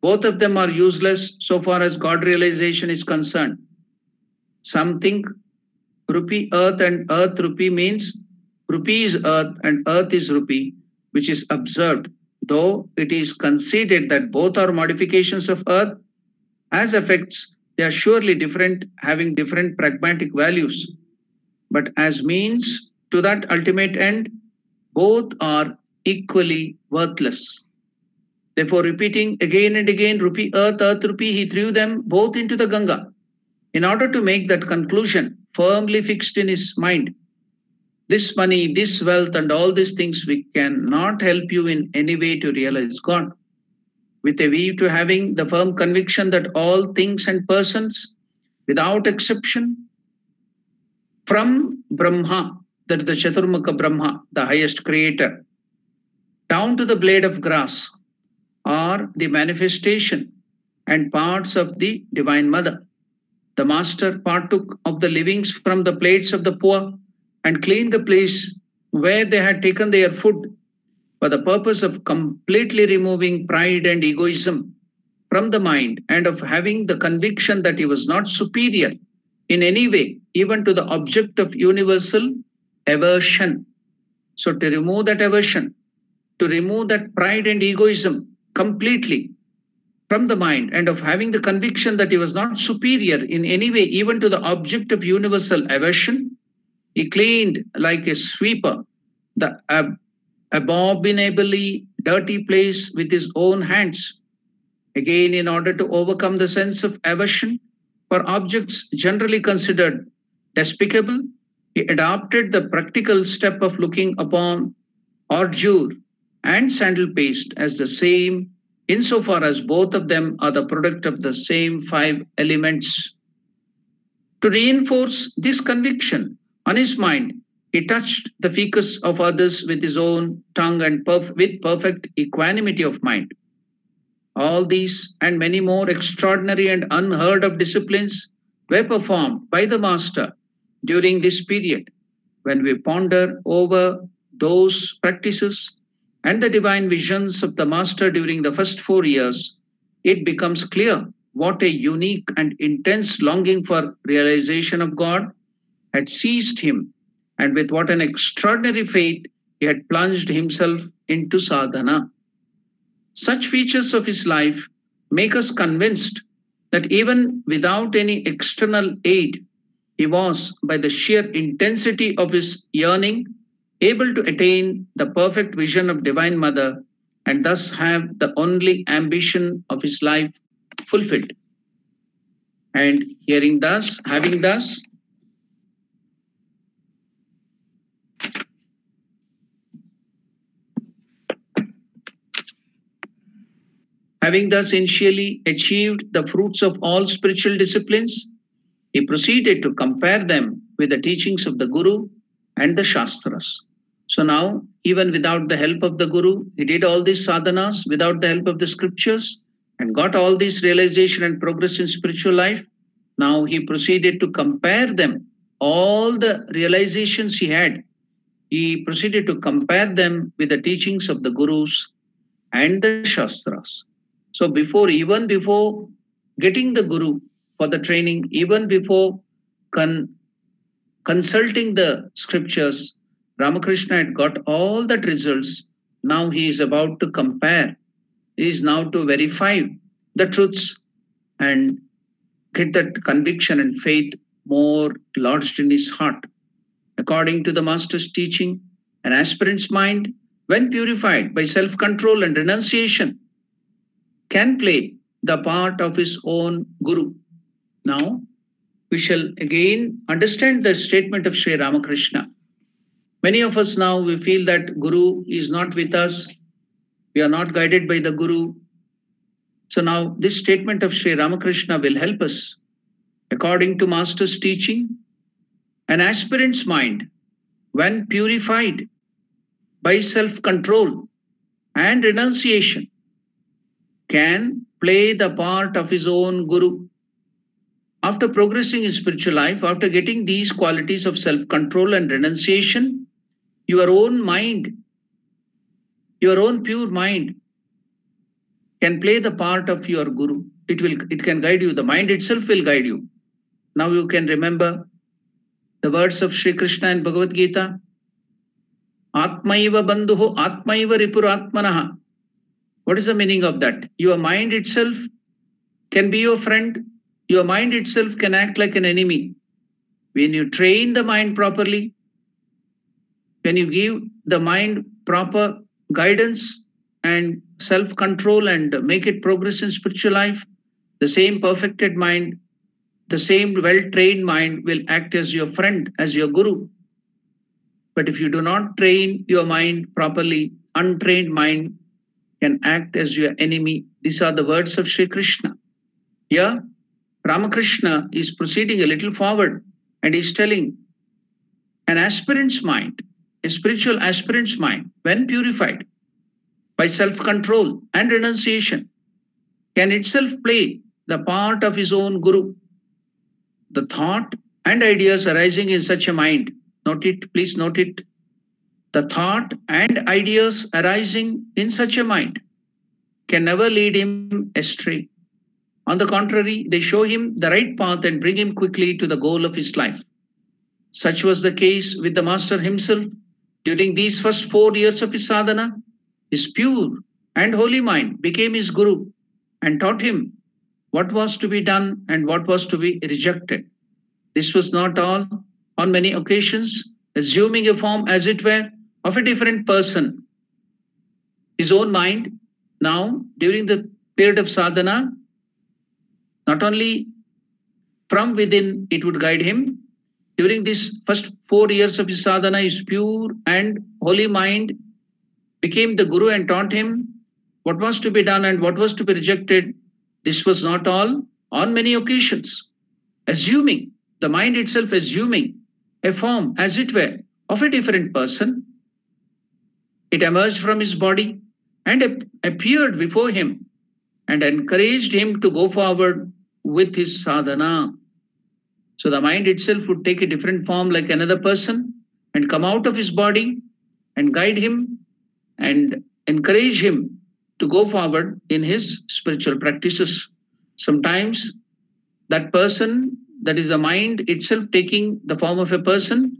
Both of them are useless so far as God realization is concerned. Some think rupee, earth, and earth, rupee means rupee is earth and earth is rupee, which is observed, though it is conceded that both are modifications of earth. As effects, they are surely different, having different pragmatic values. But as means to that ultimate end, both are equally worthless. Therefore, repeating again and again, rupee, earth, rupee, he threw them both into the Ganga. In order to make that conclusion firmly fixed in his mind, this money, this wealth, and all these things, we cannot help you in any way to realize God. With a view to having the firm conviction that all things and persons, without exception, from Brahma, that is the Chaturmukha Brahma, the highest creator, down to the blade of grass, are the manifestation and parts of the Divine Mother. The Master partook of the livings from the plates of the poor and cleaned the place where they had taken their food for the purpose of completely removing pride and egoism from the mind and of having the conviction that he was not superior in any way, even to the object of universal aversion. So to remove that aversion, to remove that pride and egoism completely from the mind and of having the conviction that he was not superior in any way, even to the object of universal aversion, he cleaned like a sweeper the abominably dirty place with his own hands. Again, in order to overcome the sense of aversion for objects generally considered despicable, he adopted the practical step of looking upon ordure and sandal paste as the same, insofar as both of them are the product of the same 5 elements. To reinforce this conviction on his mind, he touched the fecus of others with his own tongue and with perfect equanimity of mind. All these and many more extraordinary and unheard of disciplines were performed by the Master during this period. When we ponder over those practices and the divine visions of the Master during the first 4 years, it becomes clear what a unique and intense longing for realization of God had seized him, and with what an extraordinary faith he had plunged himself into sadhana. Such features of his life make us convinced that even without any external aid, he was, by the sheer intensity of his yearning, able to attain the perfect vision of Divine Mother and thus have the only ambition of his life fulfilled. And having thus initially achieved the fruits of all spiritual disciplines, he proceeded to compare them with the teachings of the Guru and the Shastras. So now, even without the help of the Guru, he did all these sadhanas without the help of the scriptures and got all this realization and progress in spiritual life. Now he proceeded to compare them, all the realizations he had, he proceeded to compare them with the teachings of the Gurus and the Shastras. So even before getting the Guru for the training, even before consulting the scriptures, Ramakrishna had got all that results. Now he is about to compare. He is now to verify the truths and get that conviction and faith more lodged in his heart. According to the Master's teaching, an aspirant's mind, when purified by self-control and renunciation, can play the part of his own Guru. Now, we shall again understand the statement of Sri Ramakrishna. Many of us now, we feel that Guru is not with us. We are not guided by the Guru. So now this statement of Sri Ramakrishna will help us. According to Master's teaching, an aspirant's mind, when purified by self-control and renunciation, can play the part of his own Guru. After progressing in spiritual life, after getting these qualities of self-control and renunciation, your own mind, your own pure mind can play the part of your Guru. It can guide you. The mind itself will guide you. Now you can remember the words of Sri Krishna in Bhagavad Gita. Atmaiva bandhuho atmaiva ripur atmanaha. What is the meaning of that? Your mind itself can be your friend. Your mind itself can act like an enemy. When you train the mind properly, when you give the mind proper guidance and self-control and make it progress in spiritual life, the same perfected mind the same well-trained mind will act as your friend, as your guru. But if you do not train your mind properly, untrained mind can act as your enemy. These are the words of Sri Krishna. Here, Ramakrishna is proceeding a little forward and is telling an aspirant's mind, a spiritual aspirant's mind, when purified by self-control and renunciation, can itself play the part of his own guru. The thought and ideas arising in such a mind, note it, please note it. The thought and ideas arising in such a mind can never lead him astray. On the contrary, they show him the right path and bring him quickly to the goal of his life. Such was the case with the master himself. During these first 4 years of his sadhana, his pure and holy mind became his guru and taught him what was to be done and what was to be rejected. This was not all. On many occasions, assuming a form, as it were, of a different person, his own mind, now during the period of sadhana, not only from within it would guide him. During this first 4 years of his sadhana, his pure and holy mind became the guru and taught him what was to be done and what was to be rejected. This was not all. On many occasions, assuming, the mind itself assuming a form, as it were, of a different person, it emerged from his body and appeared before him and encouraged him to go forward with his sadhana. So the mind itself would take a different form like another person and come out of his body and guide him and encourage him to go forward in his spiritual practices. Sometimes that person, that is the mind itself taking the form of a person,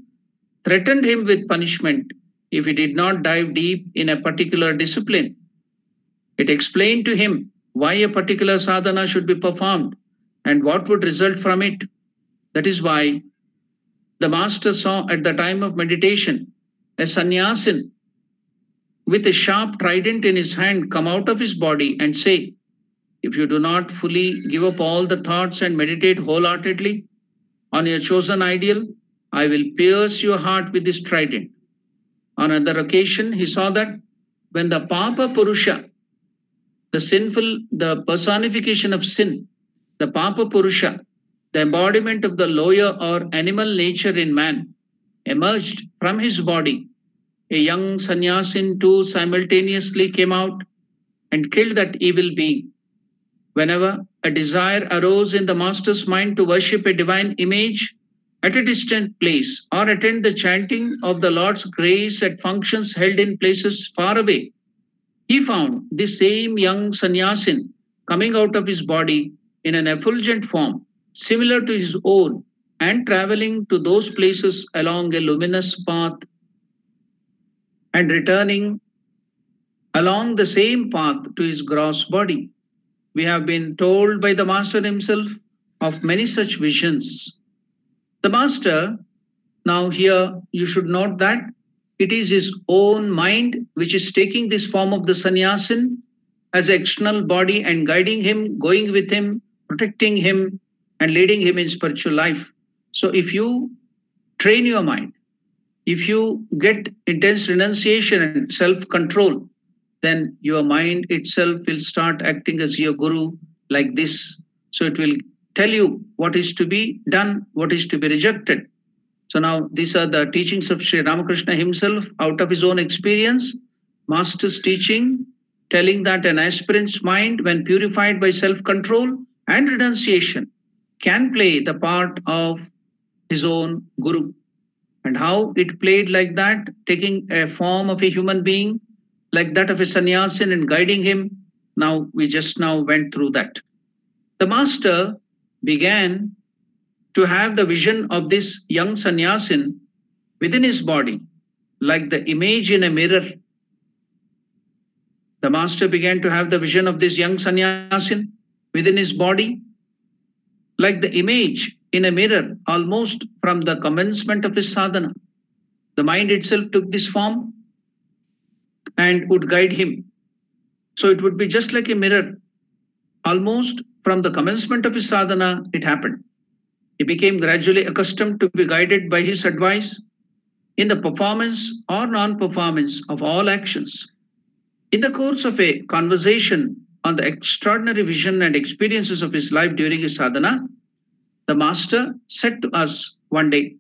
threatened him with punishment if he did not dive deep in a particular discipline. It explained to him why a particular sadhana should be performed and what would result from it. That is why the master saw at the time of meditation a sannyasin with a sharp trident in his hand come out of his body and say, if you do not fully give up all the thoughts and meditate wholeheartedly on your chosen ideal, I will pierce your heart with this trident. On another occasion, he saw that when the Papa Purusha, the sinful, the personification of sin, the Papa Purusha, the embodiment of the lower or animal nature in man, emerged from his body, a young sannyasin too simultaneously came out and killed that evil being. Whenever a desire arose in the master's mind to worship a divine image at a distant place or attend the chanting of the Lord's grace at functions held in places far away, he found this same young sannyasin coming out of his body in an effulgent form similar to his own and traveling to those places along a luminous path and returning along the same path to his gross body. We have been told by the master himself of many such visions. The master, now here you should note that it is his own mind which is taking this form of the sannyasin as an external body and guiding him, going with him, protecting him, and leading him in spiritual life. So if you train your mind, if you get intense renunciation and self-control, then your mind itself will start acting as your guru like this. So it will tell you what is to be done, what is to be rejected. So now these are the teachings of Sri Ramakrishna himself out of his own experience, master's teaching, telling that an aspirant's mind, when purified by self-control and renunciation, can play the part of his own guru. And how it played like that, taking a form of a human being, like that of a sannyasin and guiding him. Now, we just now went through that. The master began to have the vision of this young sannyasin within his body, like the image in a mirror. The master began to have the vision of this young sannyasin within his body, like the image in a mirror, almost from the commencement of his sadhana. The mind itself took this form and would guide him. So it would be just like a mirror. Almost from the commencement of his sadhana, it happened. He became gradually accustomed to be guided by his advice in the performance or non-performance of all actions. In the course of a conversation on the extraordinary vision and experiences of his life during his sadhana, the master said to us one day,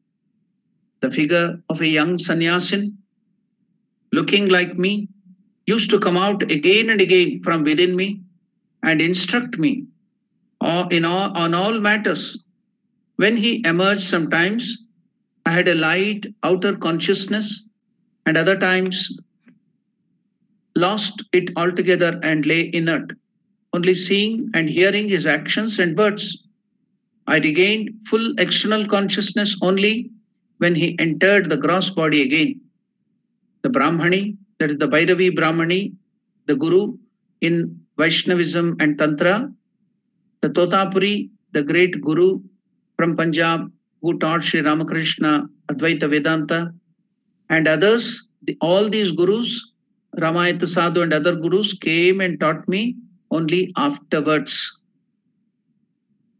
the figure of a young sannyasin, looking like me, used to come out again and again from within me and instruct me on all matters. When he emerged sometimes, I had a light outer consciousness, and other times lost it altogether and lay inert, only seeing and hearing his actions and words. I regained full external consciousness only when he entered the gross body again. The Brahmani, that is the Bhairavi Brahmani, the Guru in Vaishnavism and Tantra, the Totapuri, the great Guru from Punjab who taught Sri Ramakrishna, Advaita Vedanta, and others, all these Gurus, Ramayata Sadhu and other Gurus came and taught me only afterwards.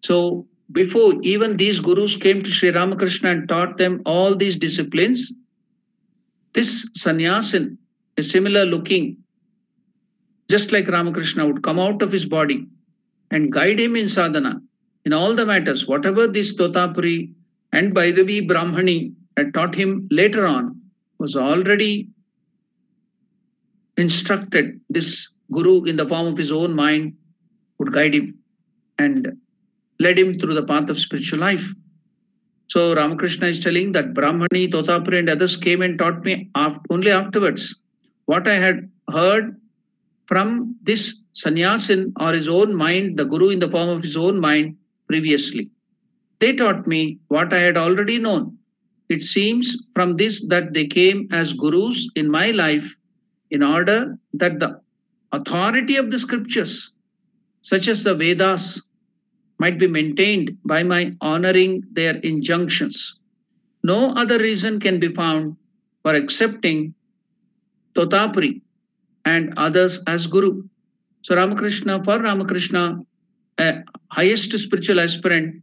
So before even these Gurus came to Sri Ramakrishna and taught them all these disciplines, this sannyasin, a similar looking, just like Ramakrishna, would come out of his body and guide him in sadhana, in all the matters, whatever this Totapuri and Bhairavi Brahmani had taught him later on, was already instructed. This Guru in the form of his own mind would guide him and led him through the path of spiritual life. So Ramakrishna is telling that Brahmani, Totapuri and others came and taught me only afterwards. What I had heard from this sannyasin or his own mind, the Guru in the form of his own mind previously. They taught me what I had already known. It seems from this that they came as Gurus in my life in order that the authority of the scriptures, such as the Vedas, might be maintained by my honoring their injunctions. No other reason can be found for accepting Totapuri and others as Guru. So for Ramakrishna, a highest spiritual aspirant,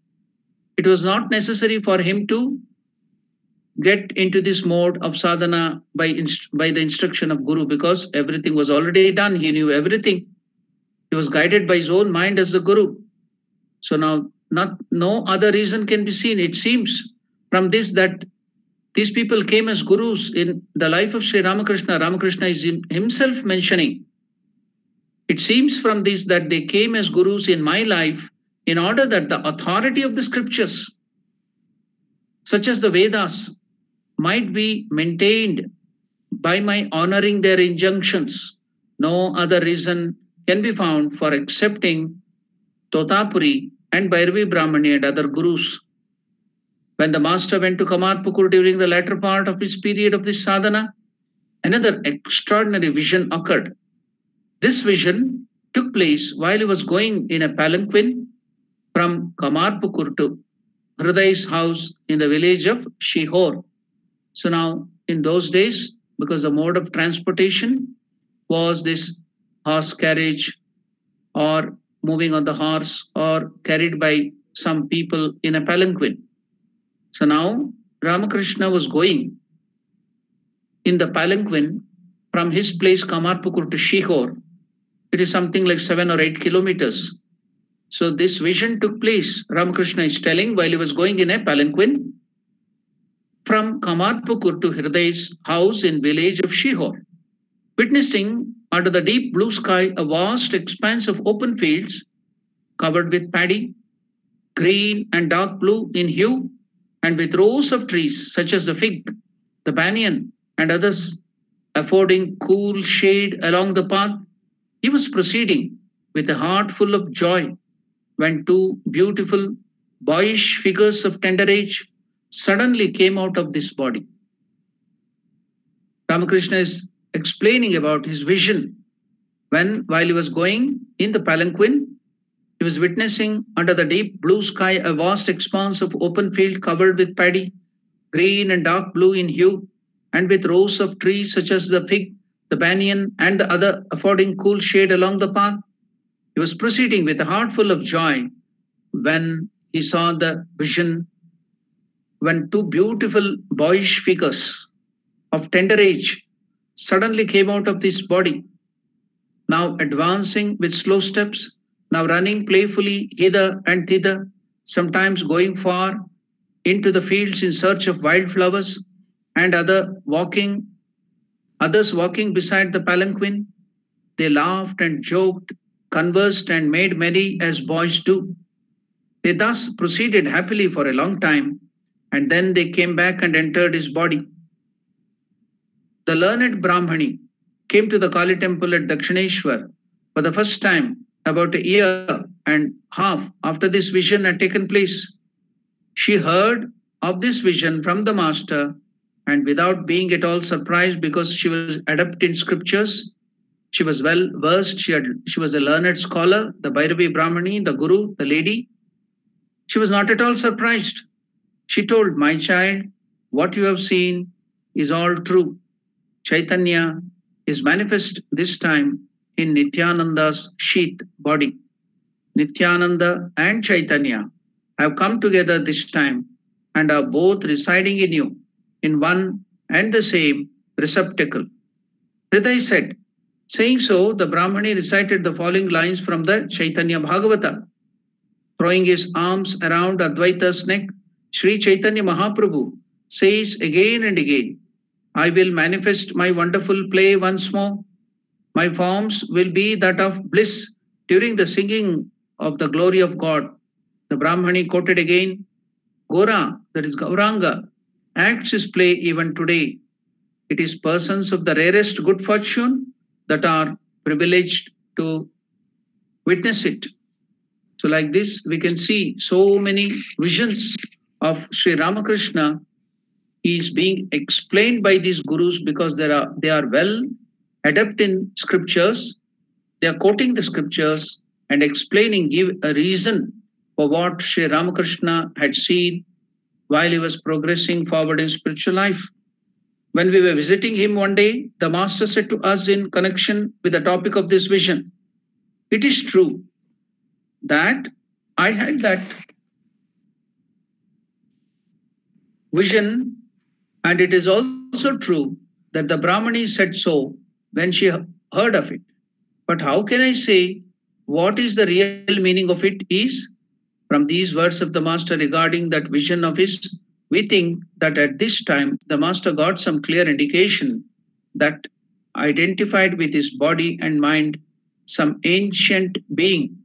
it was not necessary for him to get into this mode of sadhana by the instruction of Guru, because everything was already done. He knew everything. He was guided by his own mind as the Guru. So now no other reason can be seen. It seems from this that these people came as Gurus in the life of Sri Ramakrishna. Ramakrishna is himself mentioning. It seems from this that they came as Gurus in my life in order that the authority of the scriptures, such as the Vedas, might be maintained by my honoring their injunctions. No other reason can be found for accepting Totapuri and Bhairavi Brahmani and other Gurus. When the master went to Kamarpukur during the latter part of his period of this sadhana, another extraordinary vision occurred. This vision took place while he was going in a palanquin from Kamarpukur to Hriday's house in the village of Shihor. So now, in those days, because the mode of transportation was this horse carriage or moving on the horse or carried by some people in a palanquin. So now Ramakrishna was going in the palanquin from his place Kamarpukur to Shihor. It is something like 7 or 8 kilometers. So this vision took place, Ramakrishna is telling, while he was going in a palanquin from Kamarpukur to Hriday's house in village of Shihor. Witnessing under the deep blue sky a vast expanse of open fields covered with paddy, green and dark blue in hue, and with rows of trees such as the fig, the banyan and others affording cool shade along the path, he was proceeding with a heart full of joy when two beautiful boyish figures of tender age suddenly came out of this body. Ramakrishna is explaining about his vision while he was going in the palanquin, he was witnessing under the deep blue sky a vast expanse of open field covered with paddy, green and dark blue in hue, and with rows of trees such as the fig, the banyan, and the other affording cool shade along the path. He was proceeding with a heart full of joy when he saw the vision when two beautiful boyish figures of tender age suddenly came out of this body, now advancing with slow steps, now running playfully hither and thither, sometimes going far into the fields in search of wildflowers, and others walking beside the palanquin. They laughed and joked, conversed and made merry as boys do. They thus proceeded happily for a long time, and then they came back and entered his body. The learned Brahmani came to the Kali temple at Dakshineshwar for the first time about a year and half after this vision had taken place. She heard of this vision from the master, and without being at all surprised because she was adept in scriptures, she was well versed, she was a learned scholar, the Bhairavi Brahmani, the Guru, the lady. She was not at all surprised. She told, "My child, what you have seen is all true. Chaitanya is manifest this time in Nityananda's sheath body. Nityananda and Chaitanya have come together this time and are both residing in you in one and the same receptacle." Hriday said. Saying so, the Brahmani recited the following lines from the Chaitanya Bhagavata. Throwing his arms around Advaita's neck, Sri Chaitanya Mahaprabhu says again and again, "I will manifest my wonderful play once more. My forms will be that of bliss during the singing of the glory of God." The Brahmani quoted again, "Gora, that is Gauranga, acts his play even today. It is persons of the rarest good fortune that are privileged to witness it." So like this, we can see so many visions of Sri Ramakrishna is being explained by these gurus because they are well adept in scriptures. They are quoting the scriptures and explaining, give a reason for what Sri Ramakrishna had seen while he was progressing forward in spiritual life. When we were visiting him one day, the master said to us in connection with the topic of this vision, "It is true that I had that vision, and it is also true that the Brahmani said so when she heard of it. But how can I say what is the real meaning of it is? From these words of the master regarding that vision of his, we think that at this time the master got some clear indication that identified with his body and mind some ancient being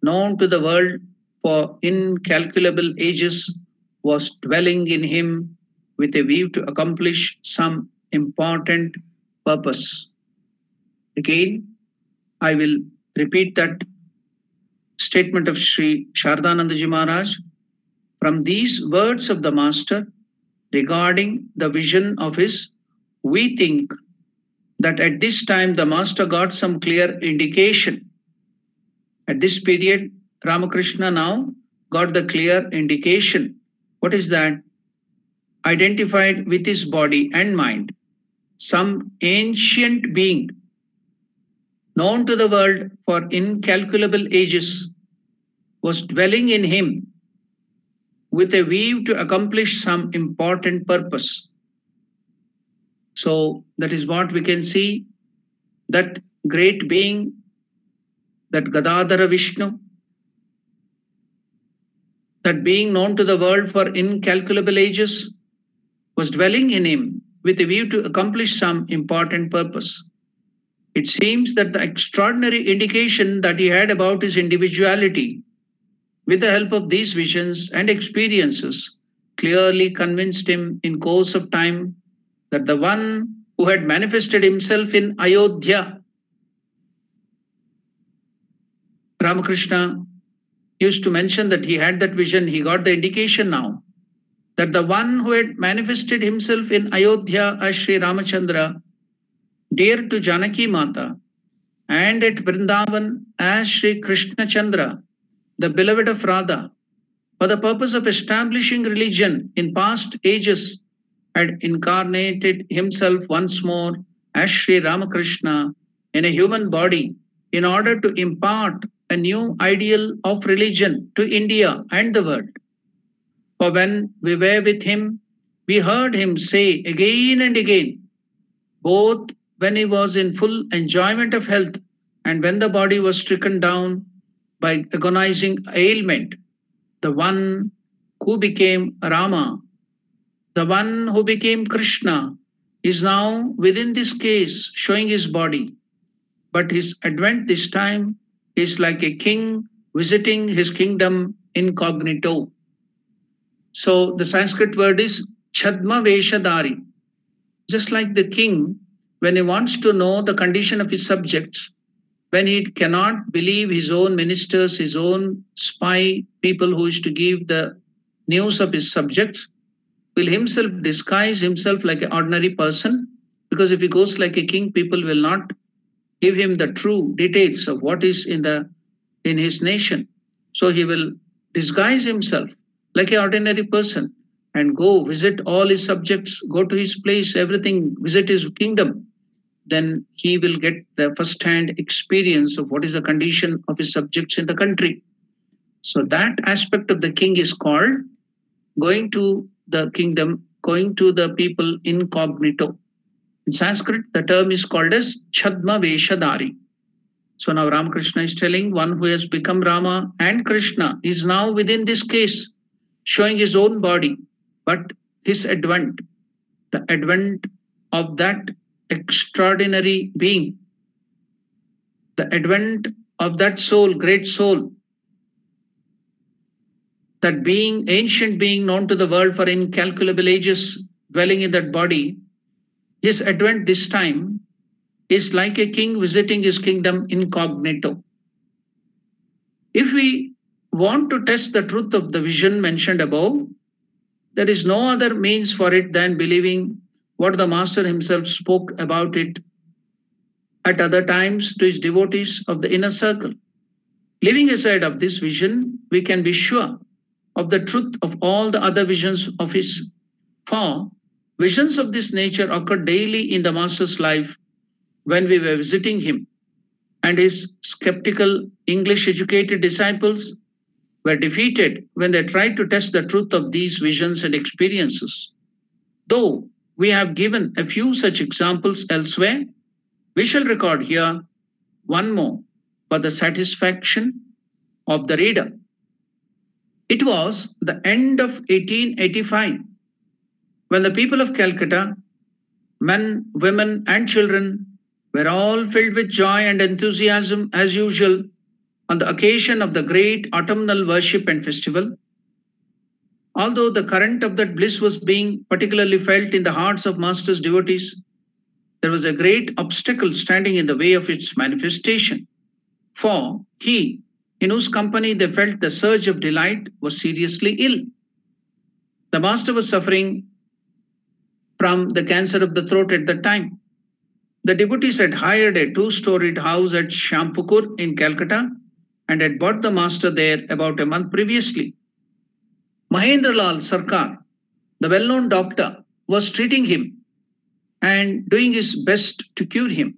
known to the world for incalculable ages was dwelling in him with a view to accomplish some important purpose." Again, I will repeat that statement of Sri Shardanandaji Maharaj. From these words of the master regarding the vision of his, we think that at this time the master got some clear indication. At this period, Ramakrishna now got the clear indication. What is that? Identified with his body and mind, some ancient being known to the world for incalculable ages was dwelling in him with a view to accomplish some important purpose. So that is what we can see, that great being, that Gadadhara Vishnu, that being known to the world for incalculable ages, was dwelling in him with a view to accomplish some important purpose. It seems that the extraordinary indication that he had about his individuality, with the help of these visions and experiences, clearly convinced him in course of time that the one who had manifested himself in Ayodhya, Ramakrishna used to mention that he had that vision, he got the indication now, that the one who had manifested himself in Ayodhya as Sri Ramachandra, dear to Janaki Mata, and at Vrindavan as Sri Krishna Chandra, the beloved of Radha, for the purpose of establishing religion in past ages, had incarnated himself once more as Sri Ramakrishna in a human body in order to impart a new ideal of religion to India and the world. For when we were with him, we heard him say again and again, both when he was in full enjoyment of health and when the body was stricken down by agonizing ailment, the one who became Rama, the one who became Krishna, is now within this case showing his body. But his advent this time is like a king visiting his kingdom incognito. So the Sanskrit word is Chadma Veshadari. Just like the king, when he wants to know the condition of his subjects, when he cannot believe his own ministers, his own spy people who is to give the news of his subjects, will himself disguise himself like an ordinary person, because if he goes like a king, people will not give him the true details of what is in his nation. So he will disguise himself like an ordinary person and go visit all his subjects, go to his place, everything, visit his kingdom. Then he will get the first-hand experience of what is the condition of his subjects in the country. So that aspect of the king is called going to the kingdom, going to the people incognito. In Sanskrit, the term is called as Chadma Veshadari. So now Ramakrishna is telling one who has become Rama and Krishna is now within this case, showing his own body, but his advent, the advent of that extraordinary being, the advent of that soul, great soul, that being, ancient being known to the world for incalculable ages, dwelling in that body, his advent this time is like a king visiting his kingdom incognito. If we want to test the truth of the vision mentioned above, there is no other means for it than believing what the Master himself spoke about it at other times to his devotees of the inner circle. Leaving aside of this vision, we can be sure of the truth of all the other visions of his. For visions of this nature occurred daily in the Master's life when we were visiting him, and his skeptical English-educated disciples were defeated when they tried to test the truth of these visions and experiences. Though we have given a few such examples elsewhere, we shall record here one more for the satisfaction of the reader. It was the end of 1885 when the people of Calcutta, men, women, and children, were all filled with joy and enthusiasm as usual on the occasion of the great autumnal worship and festival. Although the current of that bliss was being particularly felt in the hearts of Master's devotees, there was a great obstacle standing in the way of its manifestation. For he, in whose company they felt the surge of delight, was seriously ill. The Master was suffering from the cancer of the throat at that time. The devotees had hired a 2-storied house at Shampukur in Calcutta and had bought the Master there about a month previously. Mahendralal Sarkar, the well-known doctor, was treating him and doing his best to cure him.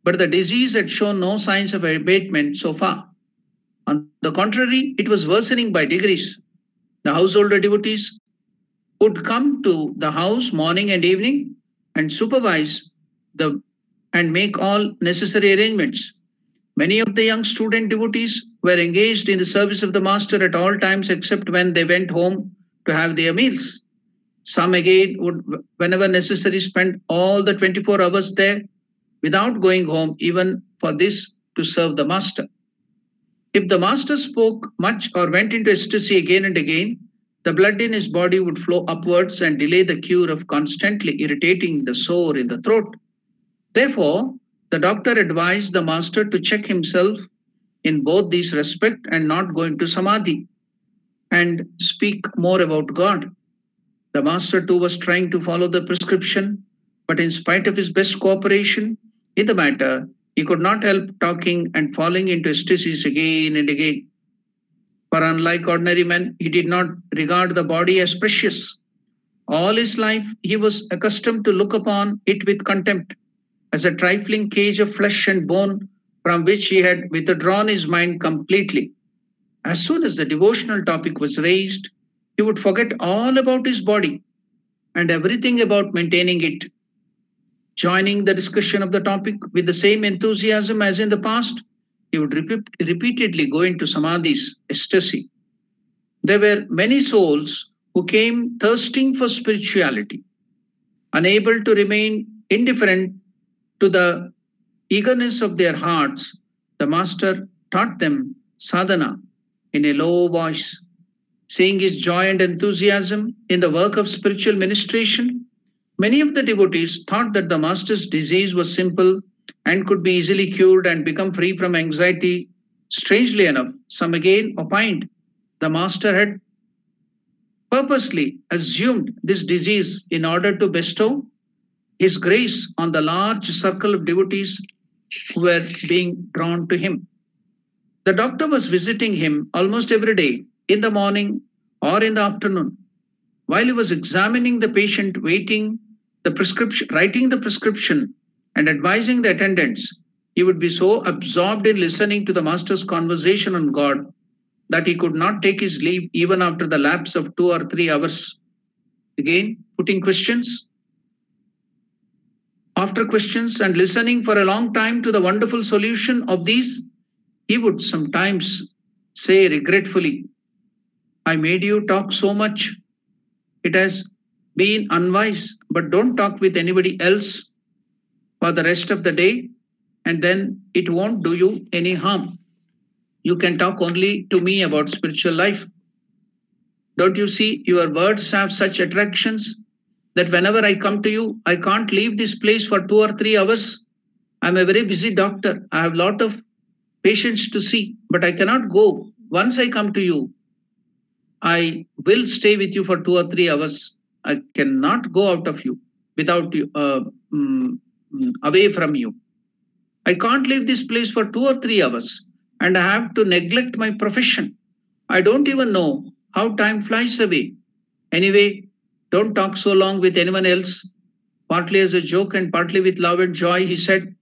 But the disease had shown no signs of abatement so far. On the contrary, it was worsening by degrees. The householder devotees would come to the house morning and evening and supervise and make all necessary arrangements. Many of the young student devotees were engaged in the service of the Master at all times except when they went home to have their meals. Some again would, whenever necessary, spend all the 24 hours there without going home, even for this, to serve the Master. If the Master spoke much or went into ecstasy again and again, the blood in his body would flow upwards and delay the cure of constantly irritating the sore in the throat. Therefore, the doctor advised the Master to check himself in both these respects and not go into samadhi and speak more about God. The Master too was trying to follow the prescription, but in spite of his best cooperation in the matter, he could not help talking and falling into ecstasies again and again. For unlike ordinary men, he did not regard the body as precious. All his life, he was accustomed to look upon it with contempt, as a trifling cage of flesh and bone from which he had withdrawn his mind completely. As soon as the devotional topic was raised, he would forget all about his body and everything about maintaining it. Joining the discussion of the topic with the same enthusiasm as in the past, he would repeatedly go into samadhi's ecstasy. There were many souls who came thirsting for spirituality, unable to remain indifferent to the eagerness of their hearts. The Master taught them sadhana in a low voice. Seeing his joy and enthusiasm in the work of spiritual ministration, many of the devotees thought that the Master's disease was simple and could be easily cured and become free from anxiety. Strangely enough, some again opined the Master had purposely assumed this disease in order to bestow his grace on the large circle of devotees who were being drawn to him. The doctor was visiting him almost every day, in the morning or in the afternoon. While he was examining the patient, writing the prescription, and advising the attendants, he would be so absorbed in listening to the Master's conversation on God that he could not take his leave even after the lapse of 2 or 3 hours. Again, putting questions. After questions and listening for a long time to the wonderful solution of these, he would sometimes say regretfully, I made you talk so much. It has been unwise, but don't talk with anybody else for the rest of the day, and then it won't do you any harm. You can talk only to me about spiritual life. Don't you see your words have such attractions that whenever I come to you, I can't leave this place for 2 or 3 hours. I'm a very busy doctor. I have a lot of patients to see, but I cannot go. Once I come to you, I will stay with you for 2 or 3 hours. I cannot go out of you without you, away from you. I can't leave this place for 2 or 3 hours, and I have to neglect my profession. I don't even know how time flies away. Anyway, don't talk so long with anyone else. Partly as a joke and partly with love and joy, he said,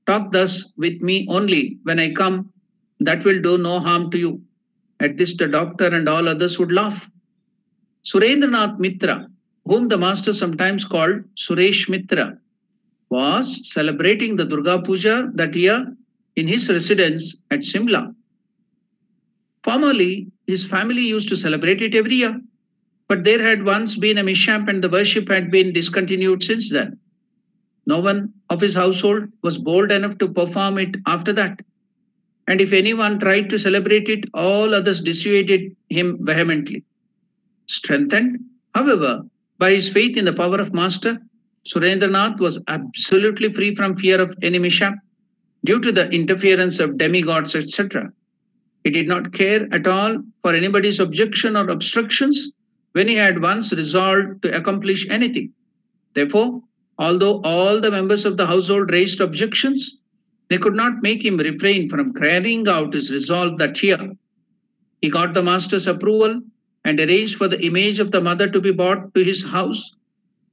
talk thus with me only when I come. That will do no harm to you. At this, the doctor and all others would laugh. Surendranath Mitra, whom the Master sometimes called Suresh Mitra, was celebrating the Durga Puja that year in his residence at Simla. Formerly, his family used to celebrate it every year, but there had once been a mishap and the worship had been discontinued since then. No one of his household was bold enough to perform it after that. And if anyone tried to celebrate it, all others dissuaded him vehemently. Strengthened, however, by his faith in the power of Master, Surendranath was absolutely free from fear of any mishap due to the interference of demigods, etc. He did not care at all for anybody's objection or obstructions when he had once resolved to accomplish anything. Therefore, although all the members of the household raised objections, they could not make him refrain from carrying out his resolve that year. He got the Master's approval and arranged for the image of the mother to be brought to his house,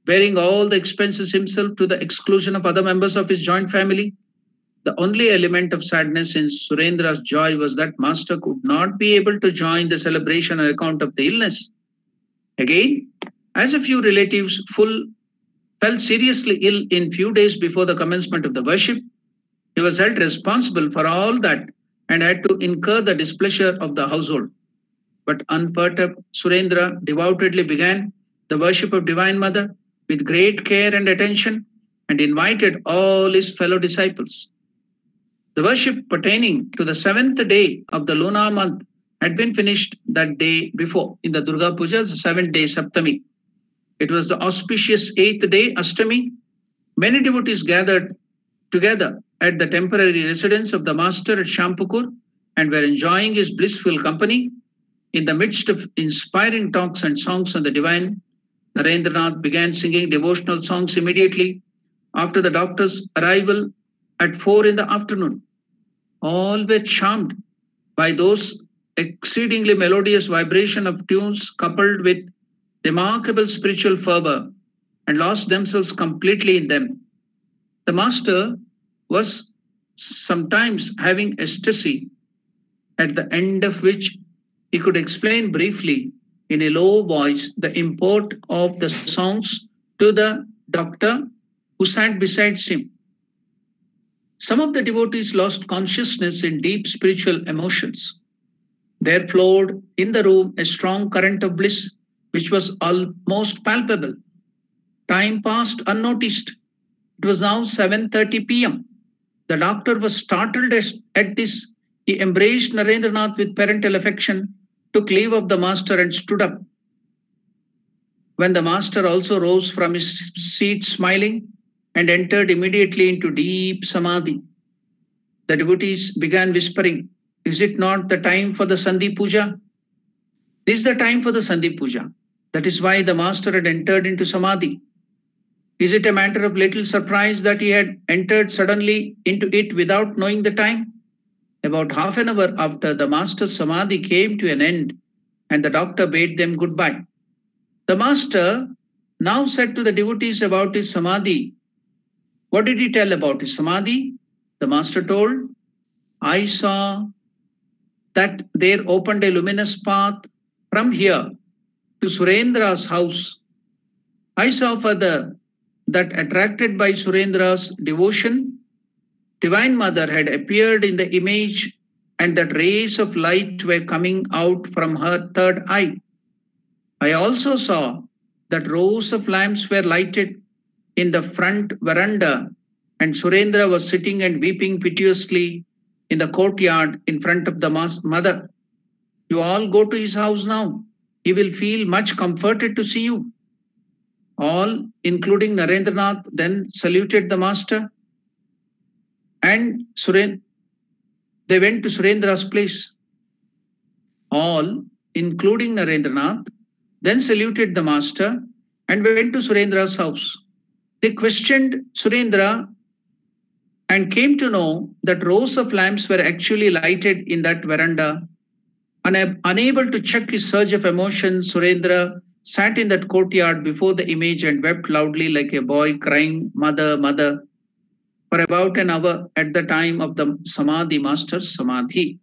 bearing all the expenses himself to the exclusion of other members of his joint family. The only element of sadness in Surendra's joy was that Master could not be able to join the celebration on account of the illness. Again, as a few relatives fell seriously ill in few days before the commencement of the worship, he was held responsible for all that and had to incur the displeasure of the household. But unperturbed, Surendra devoutly began the worship of Divine Mother with great care and attention and invited all his fellow disciples. The worship pertaining to the 7th day of the lunar month had been finished that day before in the Durga Puja, the 7th day Saptami. It was the auspicious 8th day Ashtami. Many devotees gathered together at the temporary residence of the Master at Shampukur and were enjoying his blissful company. In the midst of inspiring talks and songs on the divine, Narendranath began singing devotional songs immediately after the doctor's arrival at 4 in the afternoon. All were charmed by those exceedingly melodious vibration of tunes coupled with remarkable spiritual fervor and lost themselves completely in them. The Master was sometimes having ecstasy, at the end of which he could explain briefly in a low voice the import of the songs to the doctor who sat beside him. Some of the devotees lost consciousness in deep spiritual emotions. There flowed in the room a strong current of bliss, which was almost palpable. Time passed unnoticed. It was now 7:30 p.m. The doctor was startled at this. He embraced Narendranath with parental affection, took leave of the master, and stood up. When the master also rose from his seat smiling and entered immediately into deep samadhi, the devotees began whispering, "Is it not the time for the Sandhi Puja?" This is the time for the Sandhi Puja. That is why the master had entered into samadhi. Is it a matter of little surprise that he had entered suddenly into it without knowing the time? About half an hour after, the master's samadhi came to an end and the doctor bade them goodbye. The master now said to the devotees about his samadhi. What did he tell about his samadhi? The master told, "I saw that there opened a luminous path from here to Surendra's house. I saw further that attracted by Surendra's devotion, Divine Mother had appeared in the image and that rays of light were coming out from her third eye. I also saw that rows of lamps were lighted in the front veranda and Surendra was sitting and weeping piteously in the courtyard in front of the mother. You all go to his house now. He will feel much comforted to see you." All, including Narendranath, then saluted the master and they went to Surendra's place. All, including Narendranath, then saluted the master and went to Surendra's house. They questioned Surendra and came to know that rows of lamps were actually lighted in that veranda. Unable to check his surge of emotion, Surendra sat in that courtyard before the image and wept loudly like a boy crying, "Mother, mother," for about an hour at the time of the Samadhi master's Samadhi.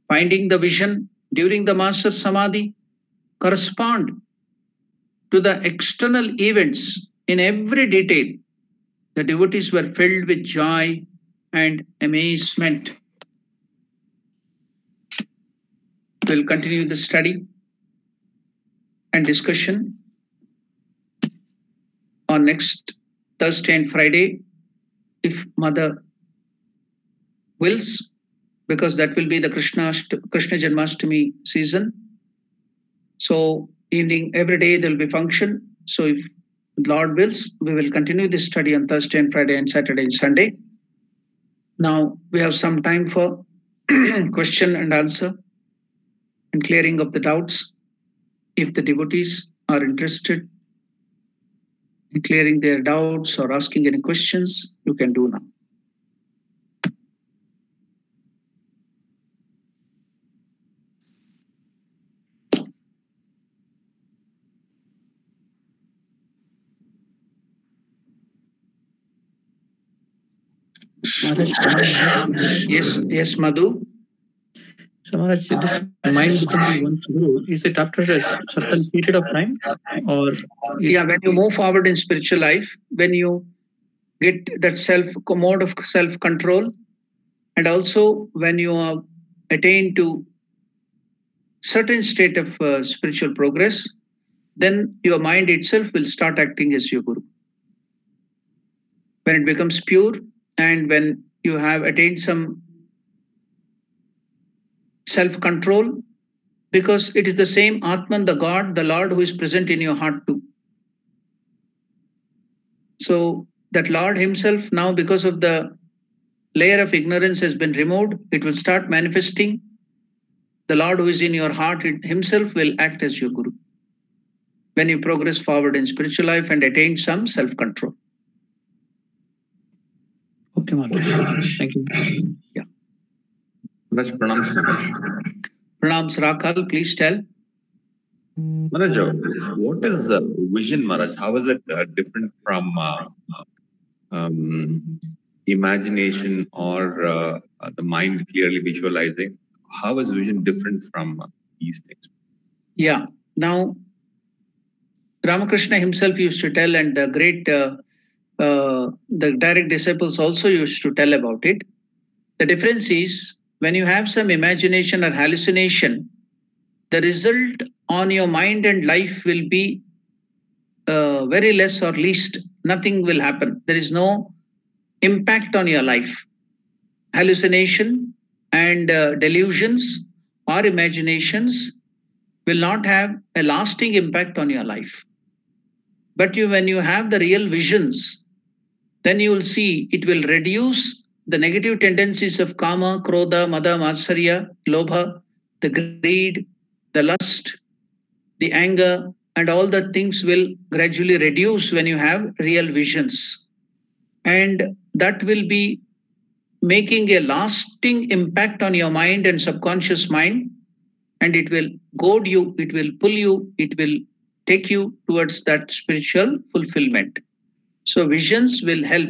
Finding the vision during the master's Samadhi correspond to the external events in every detail, the devotees were filled with joy and amazement. We'll continue the study and discussion on next Thursday and Friday, if Mother wills, because that will be the Krishna Janmashtami season. So evening, every day there will be function. So if Lord wills, we will continue this study on Thursday and Friday and Saturday and Sunday. Now we have some time for question and answer and clearing of the doubts. If the devotees are interested in clearing their doubts or asking any questions, you can do now. Yes, Madhu. So Maharaj, this mind becoming one guru, is it after a certain period of time, or when you move forward in spiritual life, when you get that mode of self-control, and also when you are attain to certain state of spiritual progress, then your mind itself will start acting as your guru. When it becomes pure and when you have attained some self-control, because it is the same Atman, the God, the Lord who is present in your heart too. So that Lord himself now, because of the layer of ignorance has been removed, it will start manifesting. The Lord who is in your heart himself will act as your guru when you progress forward in spiritual life and attain some self-control. Okay, Maharaj. Thank you. Yeah. Maharaj, pranams, Maharaj. Pranams, Rakal, please tell. Maharaj, what is vision, Maharaj? How is it different from imagination or the mind clearly visualizing? How is vision different from these things? Yeah. Now, Ramakrishna himself used to tell, and the direct disciples also used to tell about it. The difference is when you have some imagination or hallucination, the result on your mind and life will be very less or least. Nothing will happen. There is no impact on your life. Hallucination and delusions or imaginations will not have a lasting impact on your life. But when you have the real visions, then you will see it will reduce the negative tendencies of kama, krodha, mada, matsarya, lobha, the greed, the lust, the anger, and all the things will gradually reduce when you have real visions. And that will be making a lasting impact on your mind and subconscious mind. And it will goad you, it will pull you, it will take you towards that spiritual fulfillment. So visions will help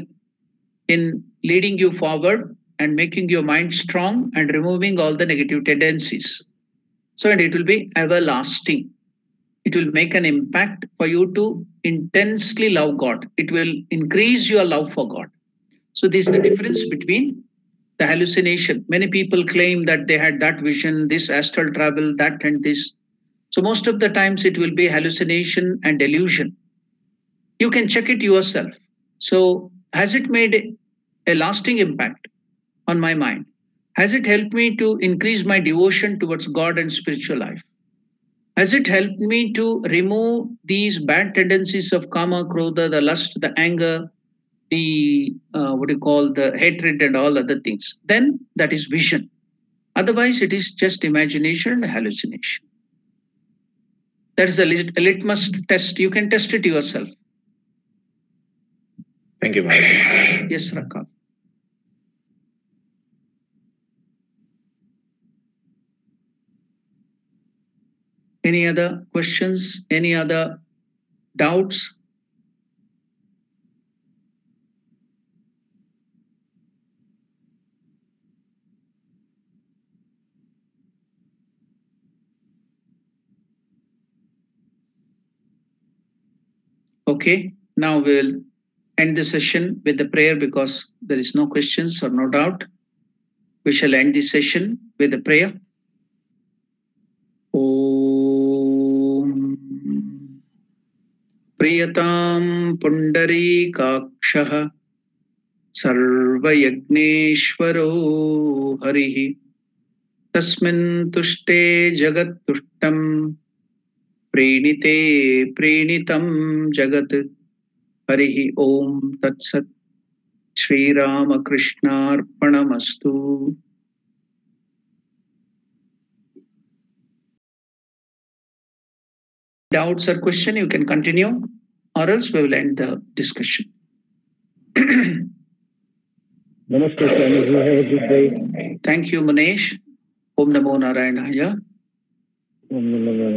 in leading you forward and making your mind strong and removing all the negative tendencies. So, and it will be everlasting. It will make an impact for you to intensely love God. It will increase your love for God. So, this is the difference between the hallucination. Many people claim that they had that vision, this astral travel, that and this. So, most of the times it will be hallucination and delusion. You can check it yourself. So, has it made a lasting impact on my mind? Has it helped me to increase my devotion towards God and spiritual life? Has it helped me to remove these bad tendencies of kama, krodha, the lust, the anger, the the hatred and all other things? Then that is vision. Otherwise, it is just imagination and hallucination. That is a litmus test. You can test it yourself. Thank you, Maha. Yes, Raka. Any other questions? Any other doubts? Okay, now we'll end the session with the prayer because there is no questions or no doubt. We shall end the session with the prayer. Om Priyatam Pundarikakshaha Sarvayagneshwaro Harihi Tasmin Tushte Jagat Tushtam Prenite Prenitam Jagat Harihi Om Tatsat Shri Ramakrishna Arpanamastu. Doubts or question, you can continue, or else we will end the discussion. Namaste, Swami. You have a good day. Thank you, Manesh. Om Namo Narayanaya. Om Namo Narayanaya.